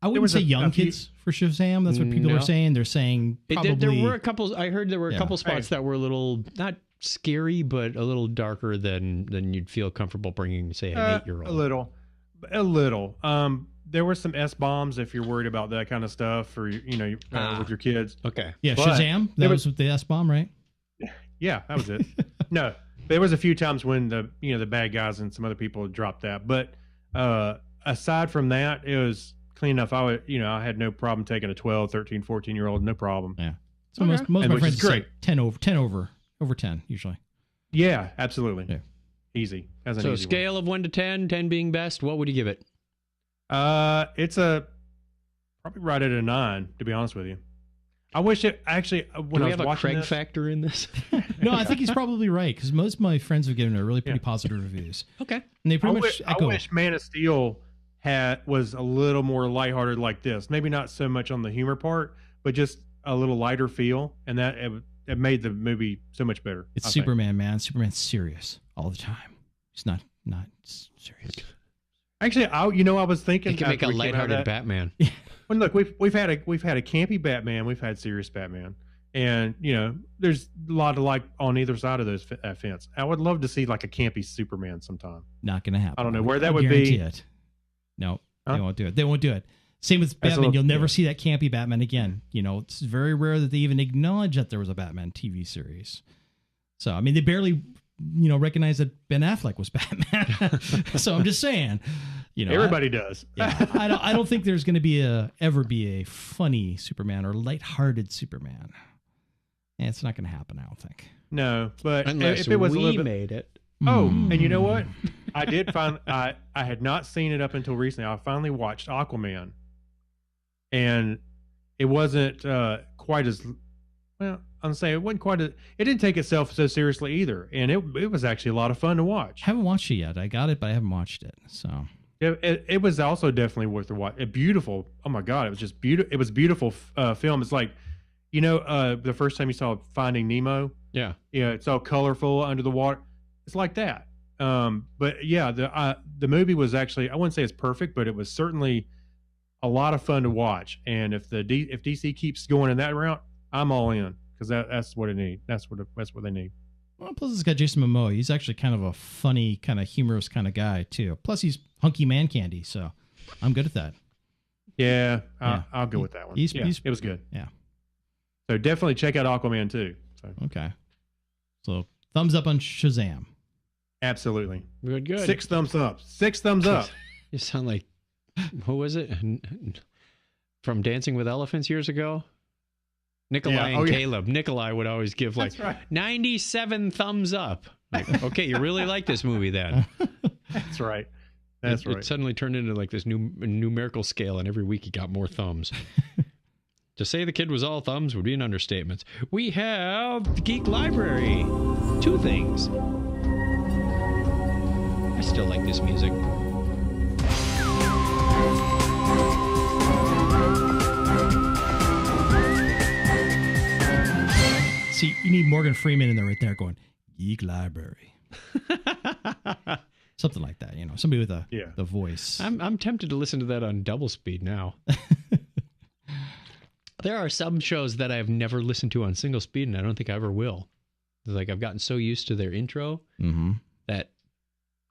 I wouldn't say young kids for Shazam. That's what people are saying. They're saying probably. There were a couple. I heard there were a couple spots that were a little not scary, but a little darker than you'd feel comfortable bringing, say, an 8-year-old. A little. There were some S-bombs if you're worried about that kind of stuff, or with your kids. Okay. Yeah, but Shazam. That was with the S-bomb, right? Yeah, that was it. No, there was a few times when the bad guys and some other people dropped that, but aside from that, it was clean enough. I had no problem taking a 12, 13, 14-year-old, no problem. Yeah. So most of my friends say 10 over 10 usually. Yeah, absolutely. Yeah. Easy. So scale of 1 to 10, 10 being best, what would you give it? It's probably right at a 9, to be honest with you. I wish it actually. When Do we I was have a watching Craig factor in this? No, I think he's probably right, because most of my friends have given it really pretty positive reviews. Okay, and they pretty much echo. I wish Man of Steel was a little more lighthearted like this. Maybe not so much on the humor part, but just a little lighter feel, and that it made the movie so much better. It's Superman, man. Superman's serious all the time. He's not serious. Actually, I was thinking he can make a lighthearted Batman. Well, look, we've had a campy Batman, we've had serious Batman, and there's a lot to like on either side of those fence. I would love to see like a campy Superman sometime. Not going to happen. I don't know where that would be. It. No, they won't do it. They won't do it. Same with Batman. You'll never yeah. see that campy Batman again. You know, it's very rare that they even acknowledge that there was a Batman TV series. So, I mean, they barely, recognize that Ben Affleck was Batman. So I'm just saying, Everybody does. Yeah, I don't think there's going to ever be a funny Superman or lighthearted Superman. And it's not going to happen, I don't think. No, but Unless if it was a we little bit, made it. Oh, and you know what? I did find I had not seen it up until recently. I finally watched Aquaman, and it wasn't quite as well. I'm saying it wasn't quite as. It didn't take itself so seriously either, and it was actually a lot of fun to watch. Haven't watched it yet. I got it, but I haven't watched it. So it was also definitely worth the watch. Beautiful. Oh my God, it was just beautiful. It was a beautiful film. It's like, the first time you saw Finding Nemo. Yeah. Yeah, it's all colorful under the water. It's like that. But yeah, the movie was actually, I wouldn't say it's perfect, but it was certainly a lot of fun to watch. And if if DC keeps going in that route, I'm all in, because that's what it needs. That's what they need. Well, plus it's got Jason Momoa. He's actually kind of a funny, kind of humorous kind of guy too. Plus he's hunky man candy, so I'm good at that. Yeah, Yeah. I'll go with that one. He's- Yeah, he's- it was good. Yeah. So definitely check out Aquaman too. So Okay. So thumbs up on Shazam. absolutely, Good. 6 thumbs up. 6 thumbs up. You sound like, who was it? From Dancing with Elephants years ago? Nikolai Yeah. and Oh, yeah. Caleb. Nikolai would always give like That's right. 97 thumbs up. Like, okay, you really like this movie then. That's right. That's right. It suddenly turned into like this new numerical scale, and every week he got more thumbs. To say the kid was all thumbs would be an understatement. We have the Geek Library. 2 things. I still like this music. See, you need Morgan Freeman in there right there going, Geek Library. Something like that, somebody with the voice. I'm tempted to listen to that on double speed now. There are some shows that I've never listened to on single speed, and I don't think I ever will. It's like I've gotten so used to their intro that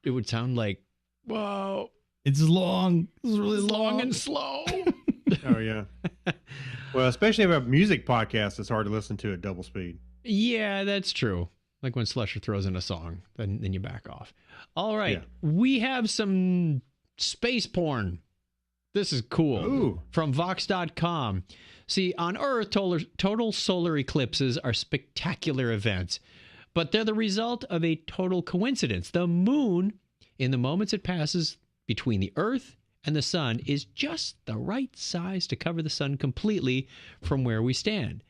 it would sound like, whoa, It's long. It's really long and slow. Oh yeah. Well, especially if a music podcast, it's hard to listen to at double speed. Yeah, that's true. Like when Slusher throws in a song, then you back off. All right. Yeah. We have some space porn. This is cool. Ooh. From Vox.com. See, on Earth, total solar eclipses are spectacular events, but they're the result of a total coincidence. The moon, in the moments it passes between the Earth and the sun, is just the right size to cover the sun completely from where we stand.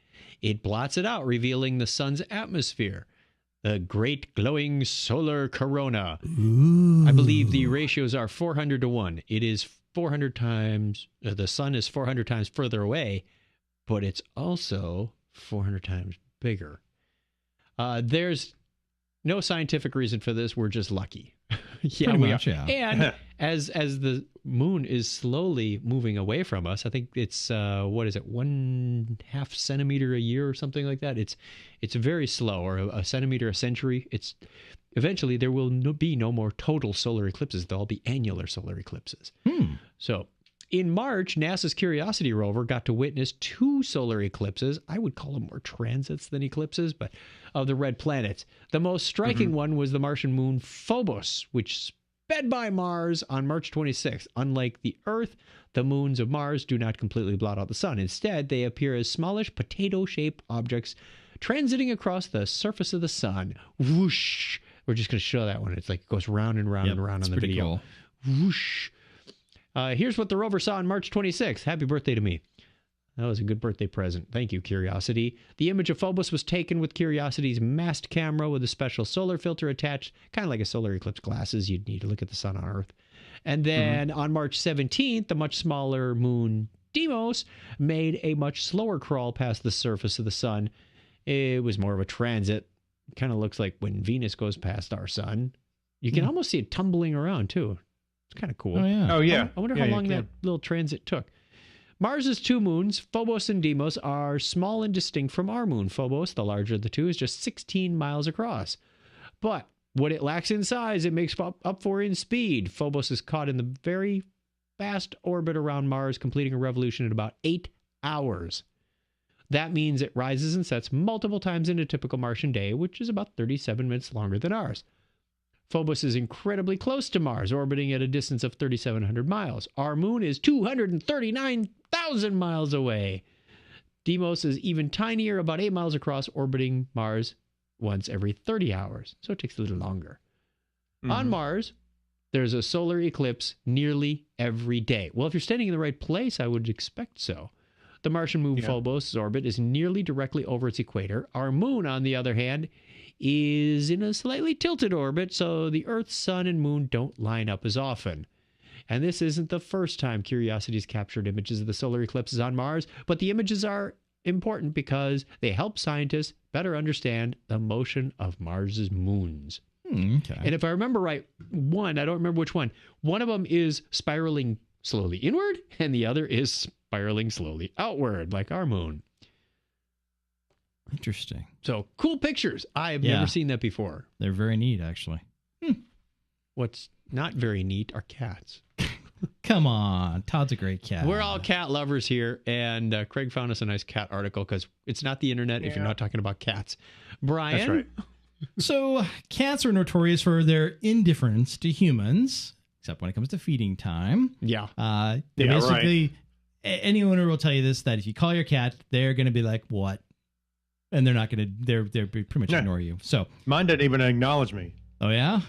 It blots it out, revealing the sun's atmosphere, the great glowing solar corona. Ooh. I believe the ratios are 400 to 1. It is 400 times, the sun is 400 times further away, but it's also 400 times bigger. There's no scientific reason for this. We're just lucky. Yeah, Pretty we much, are. yeah. And as the moon is slowly moving away from us, I think it's 1/2 centimeter a year or something like that. It's very slow, or a centimeter a century. It's eventually there will be no more total solar eclipses. They'll all be annular solar eclipses. So in March, NASA's Curiosity rover got to witness 2 solar eclipses. I would call them more transits than eclipses, but of the red planets. The most striking one was the Martian moon Phobos, which sped by Mars on March 26th. Unlike the Earth, the moons of Mars do not completely blot out the sun. Instead, they appear as smallish potato-shaped objects transiting across the surface of the sun. Whoosh! We're just going to show that one. It's like it goes round and round and round on the pretty video. cool. Whoosh! Here's what the rover saw on March 26th. Happy birthday to me. That was a good birthday present. Thank you, Curiosity. The image of Phobos was taken with Curiosity's mast camera with a special solar filter attached, kind of like a solar eclipse glasses you'd need to look at the sun on Earth. And then on March 17th, the much smaller moon Deimos made a much slower crawl past the surface of the sun. It was more of a transit. Kind of looks like when Venus goes past our sun. You can almost see it tumbling around, too. It's kind of cool. Oh, yeah. Oh yeah. I wonder Yeah, how you long that can. little transit took. Mars's 2 moons, Phobos and Deimos, are small and distinct from our moon. Phobos, the larger of the 2, is just 16 miles across. But what it lacks in size, it makes up for in speed. Phobos is caught in the very fast orbit around Mars, completing a revolution in about 8 hours. That means it rises and sets multiple times in a typical Martian day, which is about 37 minutes longer than ours. Phobos is incredibly close to Mars, orbiting at a distance of 3,700 miles. Our moon is 239,000 miles away. Deimos is even tinier, about 8 miles across, orbiting Mars once every 30 hours. So it takes a little longer. On Mars, there's a solar eclipse nearly every day. Well, if you're standing in the right place, I would expect so. The Martian moon Phobos' orbit is nearly directly over its equator. Our moon, on the other hand, is in a slightly tilted orbit, so the Earth, Sun, and Moon don't line up as often. And this isn't the first time Curiosity's captured images of the solar eclipses on Mars, but the images are important because they help scientists better understand the motion of Mars's moons. Okay. And if I remember right, I don't remember which one. One of them is spiraling slowly inward, and the other is spiraling slowly outward, like our moon. Interesting. So, cool pictures. I have never seen that before. They're very neat, actually. What's not very neat are cats. Come on. Todd's a great cat. We're all cat lovers here, and Craig found us a nice cat article because it's not the internet if you're not talking about cats. Brian? That's right. So, cats are notorious for their indifference to humans, except when it comes to feeding time. Yeah. They basically, any owner will tell you this, that if you call your cat, they're going to be like, what? And they're not going to, they're pretty much ignore you. So, mine doesn't even acknowledge me. Oh, yeah?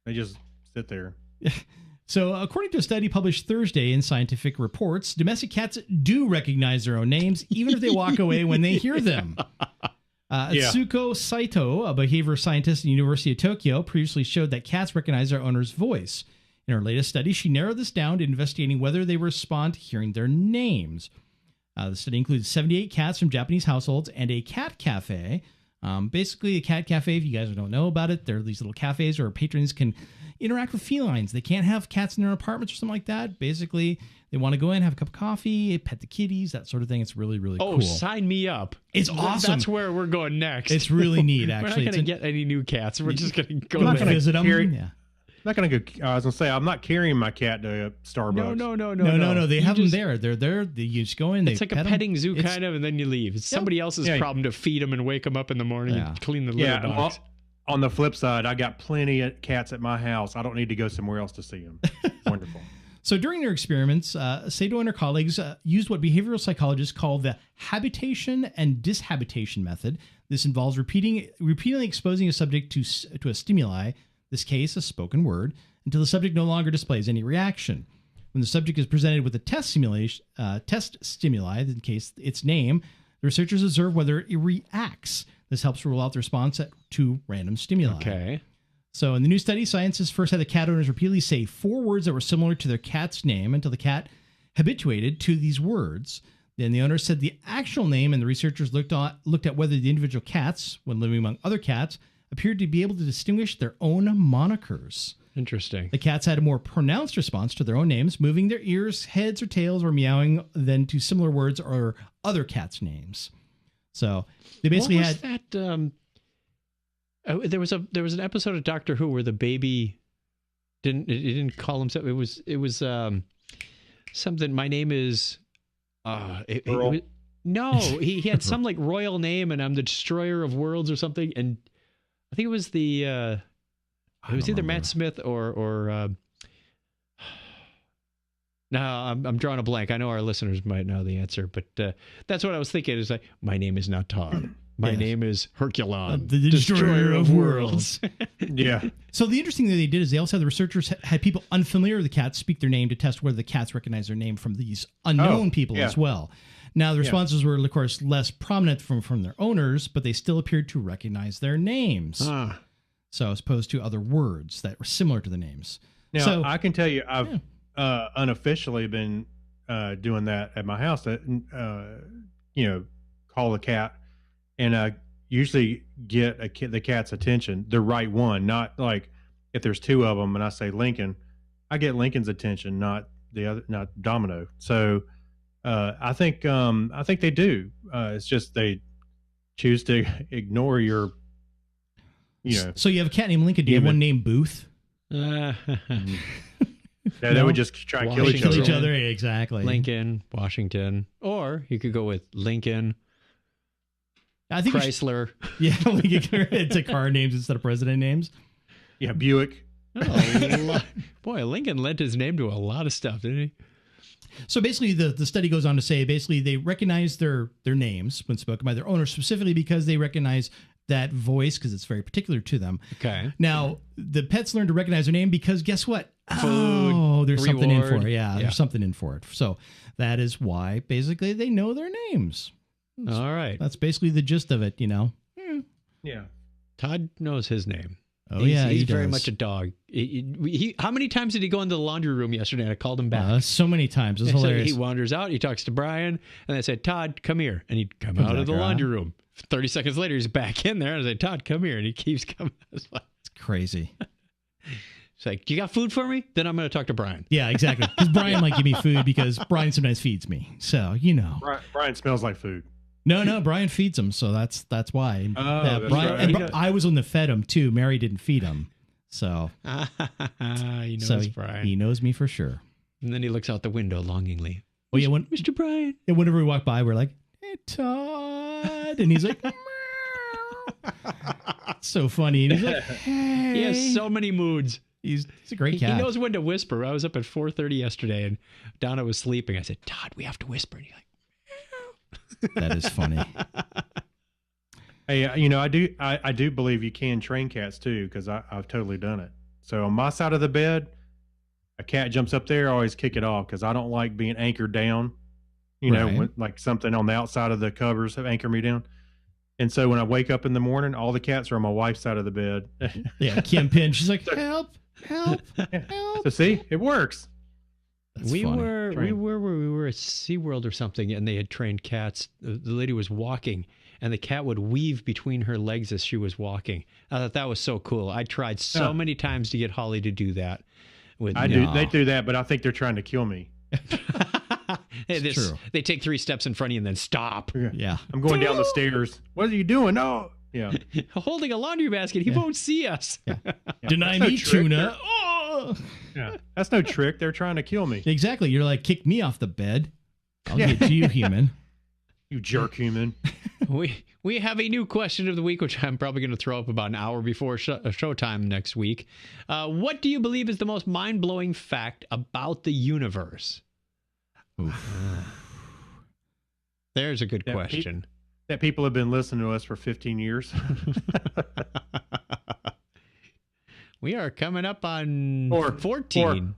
They just sit there. So, according to a study published Thursday in Scientific Reports, domestic cats do recognize their own names, even if they walk away when they hear them. Atsuko Saito, a behavior scientist at the University of Tokyo, previously showed that cats recognize their owner's voice. In her latest study, she narrowed this down to investigating whether they respond to hearing their names. The study includes 78 cats from Japanese households and a cat cafe. Basically, a cat cafe, if you guys don't know about it, they're these little cafes where patrons can interact with felines. They can't have cats in their apartments or something like that. Basically, they want to go in, have a cup of coffee, pet the kitties, that sort of thing. It's really, really cool. Oh, sign me up. It's awesome. That's where we're going next. It's really neat, actually. We're not going to get any new cats. We're just going to go not gonna visit them. I'm not going to go. I was going to say, I'm not carrying my cat to Starbucks. No. They have them there. They're there. You just go in. It's like a petting zoo kind of, and then you leave. It's somebody else's problem to feed them and wake them up in the morning and clean the litter box. On the flip side, I got plenty of cats at my house. I don't need to go somewhere else to see them. Wonderful. So during their experiments, Sato and her colleagues used what behavioral psychologists call the habitation and dishabitation method. This involves repeatedly exposing a subject to a stimuli, this case a spoken word, until the subject no longer displays any reaction. When the subject is presented with a test stimuli, in case its name, the researchers observe whether it reacts. This helps rule out the response to random stimuli. Okay. So in the new study, scientists first had the cat owners repeatedly say 4 words that were similar to their cat's name until the cat habituated to these words. Then the owner said the actual name, and the researchers looked at whether the individual cats, when living among other cats, appeared to be able to distinguish their own monikers. Interesting. The cats had a more pronounced response to their own names, moving their ears, heads, or tails, or meowing than to similar words or other cats' names. So they basically what was that? There was an episode of Doctor Who where the baby didn't call himself. It was something. My name is. He had some like royal name, and I'm the destroyer of worlds or something. And I think it was it was either Matt Smith or. No, I'm drawing a blank. I know our listeners might know the answer, but that's what I was thinking. Is like, my name is not Todd. My name is Herculon, the destroyer of worlds. Yeah. So the interesting thing they did is they also had the researchers had people unfamiliar with the cats speak their name to test whether the cats recognize their name from these unknown people as well. Now, the responses were, of course, less prominent from their owners, but they still appeared to recognize their names. So as opposed to other words that were similar to the names. Now, so, I can tell you, I've unofficially been doing that at my house. That call the cat, and I usually get the cat's attention, the right one. Not like if there's 2 of them, and I say Lincoln, I get Lincoln's attention, not the other, not Domino. So I think they do. It's just they choose to ignore your. So you have a cat named Lincoln. Do you have one named Booth? Yeah, they would just try and kill each Kill other. each other, exactly. Lincoln, Washington, or you could go with Lincoln, I think Chrysler. Yeah, it's a car names instead of president names. Yeah, Buick. Boy, Lincoln lent his name to a lot of stuff, didn't he? So basically, the study goes on to say basically they recognize their names when spoken by their owner, specifically because they recognize that voice because it's very particular to them. Okay. Now, the pets learn to recognize their name because guess what? Food, Oh, there's something in for reward. it. Yeah, there's something in for it. So that is why basically they know their names. All right. That's basically the gist of it, you know. Yeah. Todd knows his name. Oh, he's, yeah, he's he very does. much a dog. How many times did he go into the laundry room yesterday? And I called him back. So many times. It's So hilarious. he wanders out. He talks to Brian, and I said, "Todd, come here." And he'd come out of the back, laundry room. 30 seconds later, he's back in there. And I said, "Todd, come here," and he keeps coming. It's crazy. It's like, "Do you got food for me?" Then I'm going to talk to Brian. Yeah, exactly. Because Brian might give me food because Brian sometimes feeds me. So, you know. Brian smells like food. No, Brian feeds him. So that's why. Oh, that's Brian, right. and I was the one that fed him too. Mary didn't feed him. So He knows so Brian. he knows me for sure. And then he looks out the window longingly. Well, yeah, Mr. Brian. And whenever we walk by, we're like, "Hey, Todd," and he's like, "Meow." So funny. And he's like, "Hey." He has so many moods. He's a great He cat. knows when to whisper. I was up at 4:30 yesterday, and Donna was sleeping. I said, "Todd, we have to whisper." And he's like, That is funny. Hey, I do believe you can train cats too, because I've totally done it. So on my side of the bed, a cat jumps up there, I always kick it off because I don't like being anchored down. You know, Right. when, like something on the outside of the covers have anchor me down. And so when I wake up in the morning, all the cats are on my wife's side of the bed. Yeah, Kim Pin. She's like, "Help, help, help." So see, it works. That's we funny. were at SeaWorld or something, and they had trained cats. The lady was walking, and the cat would weave between her legs as she was walking. I thought that was so cool. I tried so many times to get Holly to do that. They do that, but I think they're trying to kill me. True. They take 3 steps in front of you and then stop. Yeah. I'm going down the stairs. What are you doing? No. Yeah. Holding a laundry basket. He won't see us. Deny That's no me, trick. tuna. Oh. Yeah. That's no trick. They're trying to kill me. Exactly. You're like, "Kick me off the bed. I'll get to you, human." You jerk human. We have a new question of the week, which I'm probably going to throw up about an hour before showtime next week. What do you believe is the most mind-blowing fact about the universe? There's a good question. That people have been listening to us for 15 years. We are coming up on Or- 14.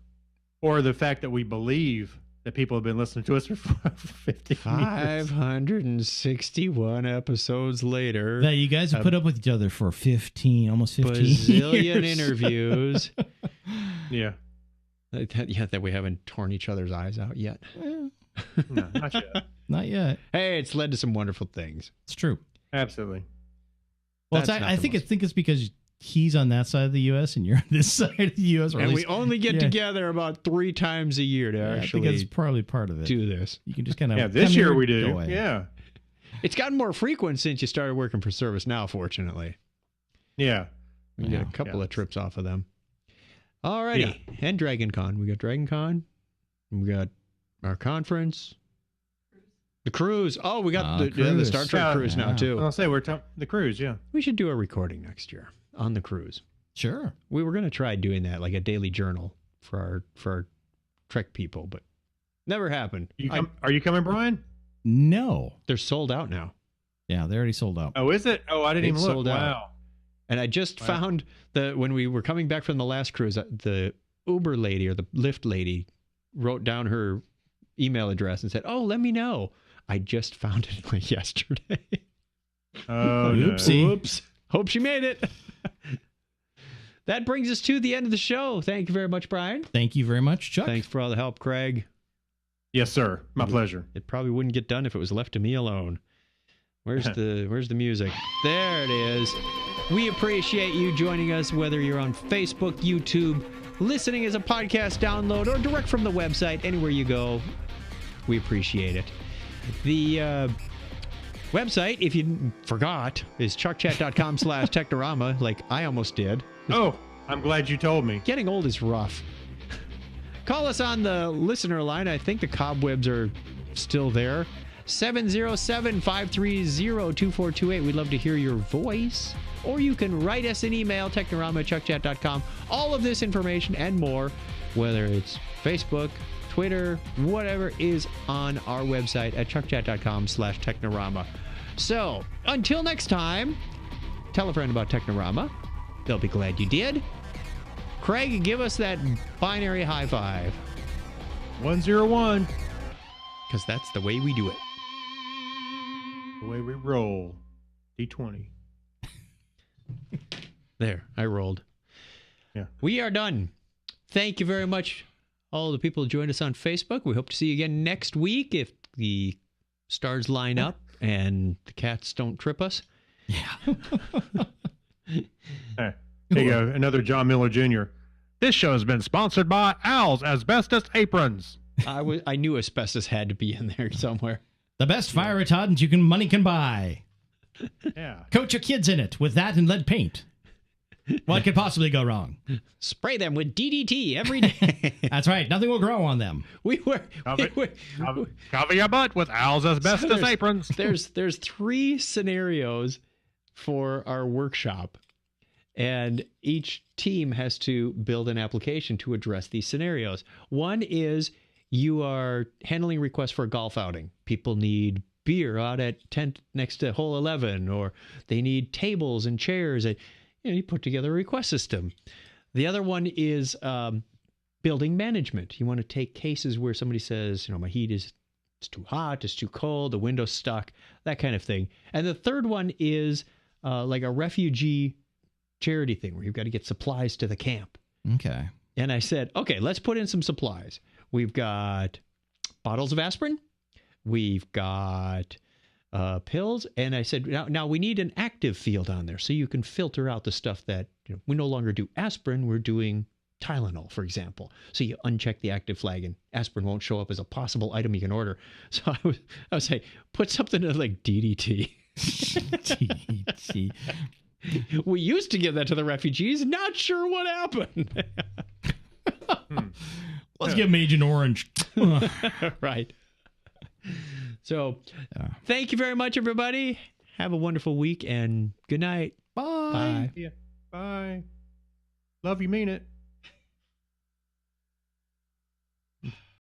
Or the fact that we believe that people have been listening to us for 15 years. 561 episodes later. That you guys have put up with each other for almost 15 bazillion years. interviews. Yeah. That we haven't torn each other's eyes out yet. No, not yet. Not yet. Hey, it's led to some wonderful things. It's true. Absolutely. Well, That's not I the think most- it's because he's on that side of the U.S. and you're on this side of the U.S. Or at And we least- only get yeah. together about 3 times a year to I think actually that's probably part of it. do this. You can just kind of Yeah, this year we do. Yeah. It's gotten more frequent since you started working for Service Now, fortunately. Yeah. We get Yeah. a couple Yeah. of trips off of them. Alrighty. And Dragon Con. We got Dragon Con. We got our conference. The cruise. Oh, we got the cruise. Star Trek Yeah. cruise now, Yeah. too. I'll say we're the cruise. Yeah. We should do a recording next year on the cruise. Sure. We were going to try doing that, like a daily journal for our Trek people, but never happened. Are you coming, Brian? No. They're sold out now. Yeah, they already sold out. Oh, is it? Oh, I didn't They've even look. sold out. Wow. And I just Wow. found that when we were coming back from the last cruise, the Uber lady or the Lyft lady wrote down her email address and said, "Oh, let me know." I just found it like yesterday. Oh, no. Oopsie. Oops. Hope she made it. That brings us to the end of the show. Thank you very much, Brian. Thank you very much, Chuck. Thanks for all the help, Craig. Yes, sir. My pleasure. It probably wouldn't get done if it was left to me alone. Where's the music? There it is. We appreciate you joining us, whether you're on Facebook, YouTube, listening as a podcast download, or direct from the website, anywhere you go. We appreciate it. The website, if you forgot, is chuckchat.com/Technorama, like I almost did. Oh, I'm glad you told me. Getting old is rough. Call us on the listener line. I think the cobwebs are still there. 707-530-2428. We'd love to hear your voice. Or you can write us an email, technorama@chuckchat.com. All of this information and more, whether it's Facebook, Twitter, whatever, is on our website at chuckchat.com/technorama. So, until next time, tell a friend about Technorama. They'll be glad you did. Craig, give us that binary high five. 101. Because that's the way we do it. The way we roll. D20. There, I rolled. Yeah. We are done. Thank you very much, all the people who joined us on Facebook. We hope to see you again next week if the stars line up and the cats don't trip us. Yeah. Hey, there you go. Another John Miller Jr. This show has been sponsored by Al's Asbestos Aprons. I knew asbestos had to be in there somewhere. The best fire retardant money can buy. Yeah. Coat your kids in it with that and lead paint. What could possibly go wrong? Spray them with DDT every day. That's right. Nothing will grow on them. Cover your butt with Al's Asbestos Aprons. There's 3 scenarios for our workshop, and each team has to build an application to address these scenarios. One is you are handling requests for a golf outing. People need beer out at tent next to hole 11, or they need tables and chairs, and you put together a request system. The other one is building management. You want to take cases where somebody says, my heat is it's too hot, it's too cold, the window's stuck, that kind of thing. And the third one is like a refugee charity thing where you've got to get supplies to the camp. Okay. And I said, okay, let's put in some supplies. We've got bottles of aspirin. We've got pills. And I said, now we need an active field on there so you can filter out the stuff that we no longer do aspirin. We're doing Tylenol, for example. So you uncheck the active flag and aspirin won't show up as a possible item you can order. So I was saying, put something like DDT. DDT. We used to give that to the refugees. Not sure what happened. Let's give them Agent Orange. Right. So, thank you very much, everybody. Have a wonderful week and good night. Bye. Yeah. Bye. Love you, mean it.